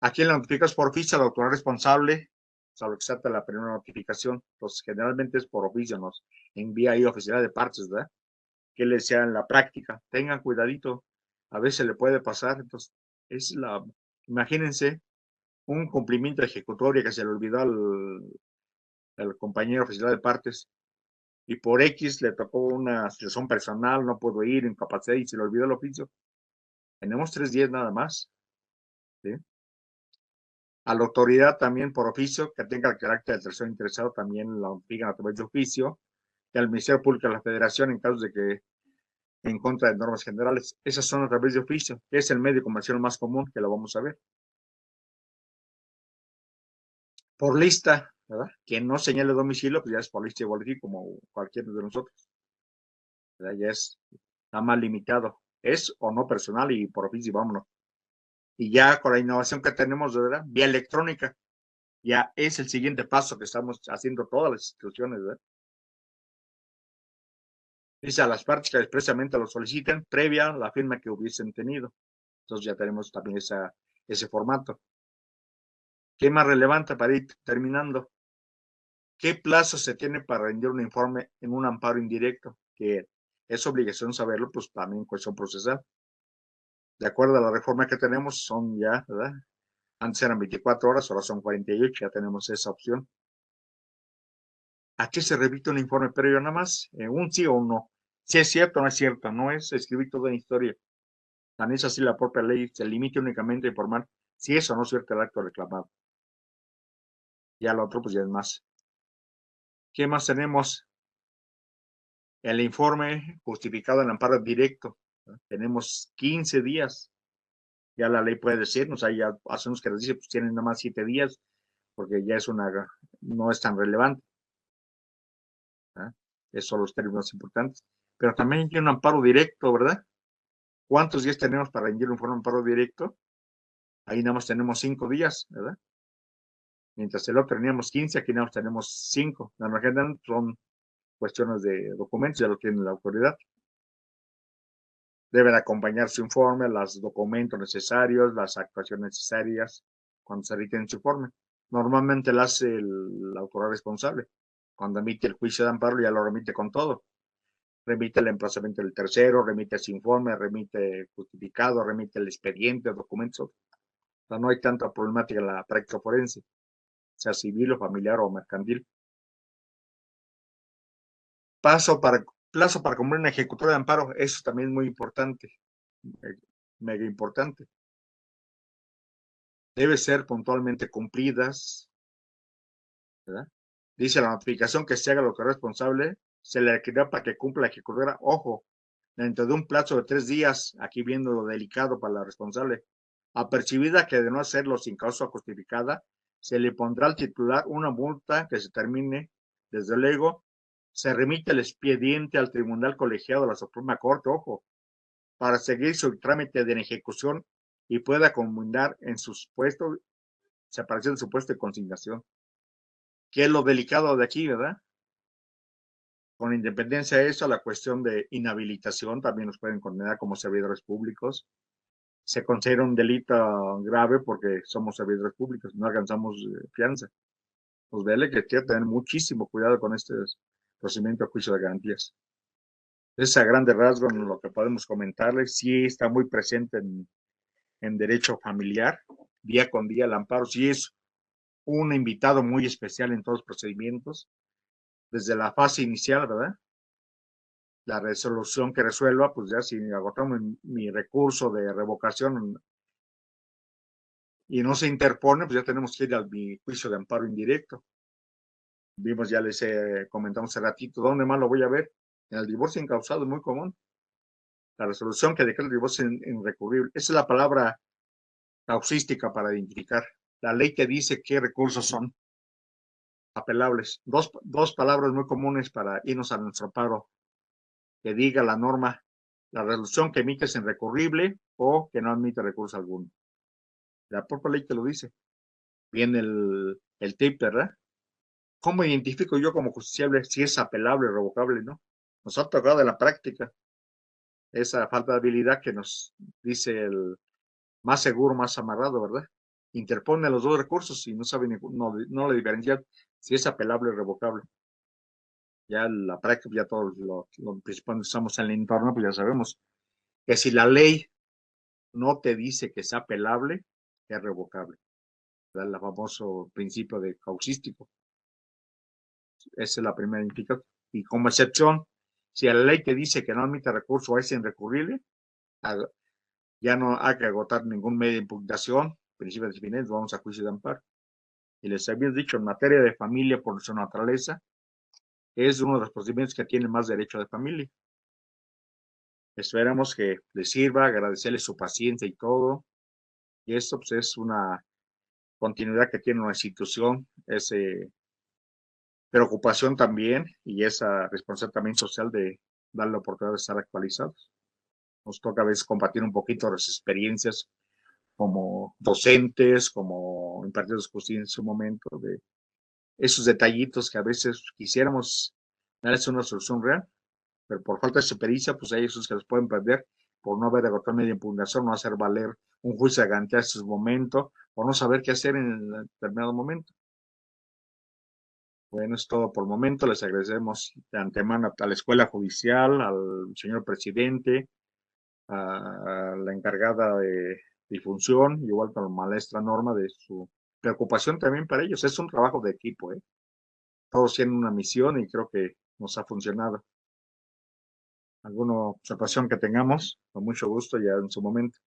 Aquí la notificas por oficio al autor responsable, salvo que salta la primera notificación. Entonces, generalmente es por oficio, nos envía ahí oficialidad de partes, ¿verdad? Que les sea en la práctica. Tengan cuidadito, a veces le puede pasar. Entonces, imagínense un cumplimiento ejecutorio que se le olvidó al compañero oficial de partes y por X le tocó una situación personal, no pudo ir, incapacidad y se le olvidó el oficio. Tenemos 3 días nada más. ¿Sí? A la autoridad también por oficio que tenga el carácter del tercero interesado también la notifican a través de oficio, y al Ministerio Público de la Federación en caso de que en contra de normas generales. Esas son a través de oficio, que es el medio comercial más común que lo vamos a ver. Por lista, ¿verdad? Quien no señale domicilio, pues ya es por lista y boletín como cualquiera de nosotros. ¿Verdad? Ya está más limitado. Es o no personal y por oficio, vámonos. Y ya con la innovación que tenemos, ¿verdad? Vía electrónica, ya es el siguiente paso que estamos haciendo todas las instituciones, ¿verdad? Dice a las partes que expresamente lo soliciten previa a la firma que hubiesen tenido. Entonces ya tenemos también ese formato. ¿Qué más relevante para ir terminando? ¿Qué plazo se tiene para rendir un informe en un amparo indirecto? Que es obligación saberlo, pues también cuestión procesal. De acuerdo a la reforma que tenemos, son ya, ¿verdad? Antes eran 24 horas, ahora son 48, ya tenemos esa opción. ¿A qué se remite un informe previo nada más? Un sí o un no. Si es cierto o no es cierto, no es escribir toda la historia. Tan es así la propia ley, se limita únicamente a informar si es o no cierto el acto reclamado. Ya lo otro, pues ya es más. ¿Qué más tenemos? El informe justificado en amparo directo. Tenemos 15 días. Ya la ley puede decirnos, ahí ya hacemos que nos dice, pues tienen nada más 7 días, porque ya no es tan relevante. Esos son los términos importantes. Pero también hay un amparo directo, ¿verdad? ¿Cuántos días tenemos para rendir un informe de amparo directo? Ahí nada más tenemos 5 días, ¿verdad? Mientras el otro teníamos 15, aquí nada más tenemos 5. La mayoría son cuestiones de documentos, ya lo tiene la autoridad. Deben acompañar su informe, los documentos necesarios, las actuaciones necesarias cuando se remite su informe. Normalmente lo hace la autoridad responsable. Cuando emite el juicio de amparo ya lo remite con todo. Remite el emplazamiento del tercero, remite su informe, remite justificado, remite el expediente, documentos. O sea, no hay tanta problemática en la práctica forense, sea civil o familiar o mercantil. Plazo para cumplir una ejecutoria de amparo, eso también es muy importante, mega importante. Debe ser puntualmente cumplidas, ¿verdad? Dice la notificación que se haga lo que es responsable, se le requerirá para que cumpla la ejecutoria, ojo, dentro de un plazo de 3 días, aquí viendo lo delicado para la responsable, apercibida que de no hacerlo sin causa justificada, se le pondrá al titular una multa que se termine, desde luego, se remite el expediente al Tribunal Colegiado de la Suprema Corte, ojo, para seguir su trámite de ejecución y pueda culminar en su puesto, separación de su puesto de consignación. ¿Qué es lo delicado de aquí, verdad? Con independencia de eso, la cuestión de inhabilitación también nos pueden condenar como servidores públicos. Se considera un delito grave porque somos servidores públicos, no alcanzamos fianza. Pues vele que hay que tener muchísimo cuidado con este procedimiento a juicio de garantías. Es a grandes rasgos lo que podemos comentarles. Sí está muy presente en derecho familiar, día con día el amparo. Sí es un invitado muy especial en todos los procedimientos, desde la fase inicial, ¿verdad? La resolución que resuelva, pues ya si agotamos mi recurso de revocación, y no se interpone, pues ya tenemos que ir al juicio de amparo indirecto. Vimos, ya les comentamos hace ratito, ¿dónde más lo voy a ver? En el divorcio incausado, es muy común. La resolución que declara el divorcio irrecurrible. Esa es la palabra causística para identificar. La ley que dice qué recursos son apelables. Dos palabras muy comunes para irnos a nuestro amparo. Que diga la norma, la resolución que emite es irrecurrible o que no admite recurso alguno. La propia ley que lo dice. Viene el tip, ¿verdad? ¿Cómo identifico yo como justiciable si es apelable o revocable, no? Nos ha tocado en la práctica esa falta de habilidad que nos dice el más seguro, más amarrado, ¿verdad? Interpone los dos recursos y no sabe no le diferenciar si es apelable o revocable. Ya en la práctica, ya todos los principalmente estamos en el entorno, pues ya sabemos que si la ley no te dice que es apelable, es revocable. ¿Verdad? El famoso principio de causístico. Esa es la primera indicación. Y como excepción, si la ley te dice que no admite recurso o es irrecurrible, ya no hay que agotar ningún medio de impugnación, principio de definición, vamos a juicio de amparo. Y les había dicho, en materia de familia por su naturaleza, es uno de los procedimientos que tiene más derecho de familia. Esperamos que les sirva, agradecerles su paciencia y todo. Y esto pues, es una continuidad que tiene una institución, esa preocupación también y esa responsabilidad también social de dar la oportunidad de estar actualizados. Nos toca a veces compartir un poquito las experiencias como docentes, como impartidos de justicia en su momento, de esos detallitos que a veces quisiéramos darles una solución real, pero por falta de experiencia, pues hay esos que los pueden perder por no haber agotado media impugnación, no hacer valer un juicio de garantía en su momento, o no saber qué hacer en determinado momento. Bueno, es todo por el momento. Les agradecemos de antemano a la Escuela Judicial, al señor presidente, a la encargada de difusión, igual con la maestra Norma, de su preocupación también para ellos. Es un trabajo de equipo, ¿eh? Todos tienen una misión y creo que nos ha funcionado. ¿Alguna observación que tengamos? Con mucho gusto, ya en su momento.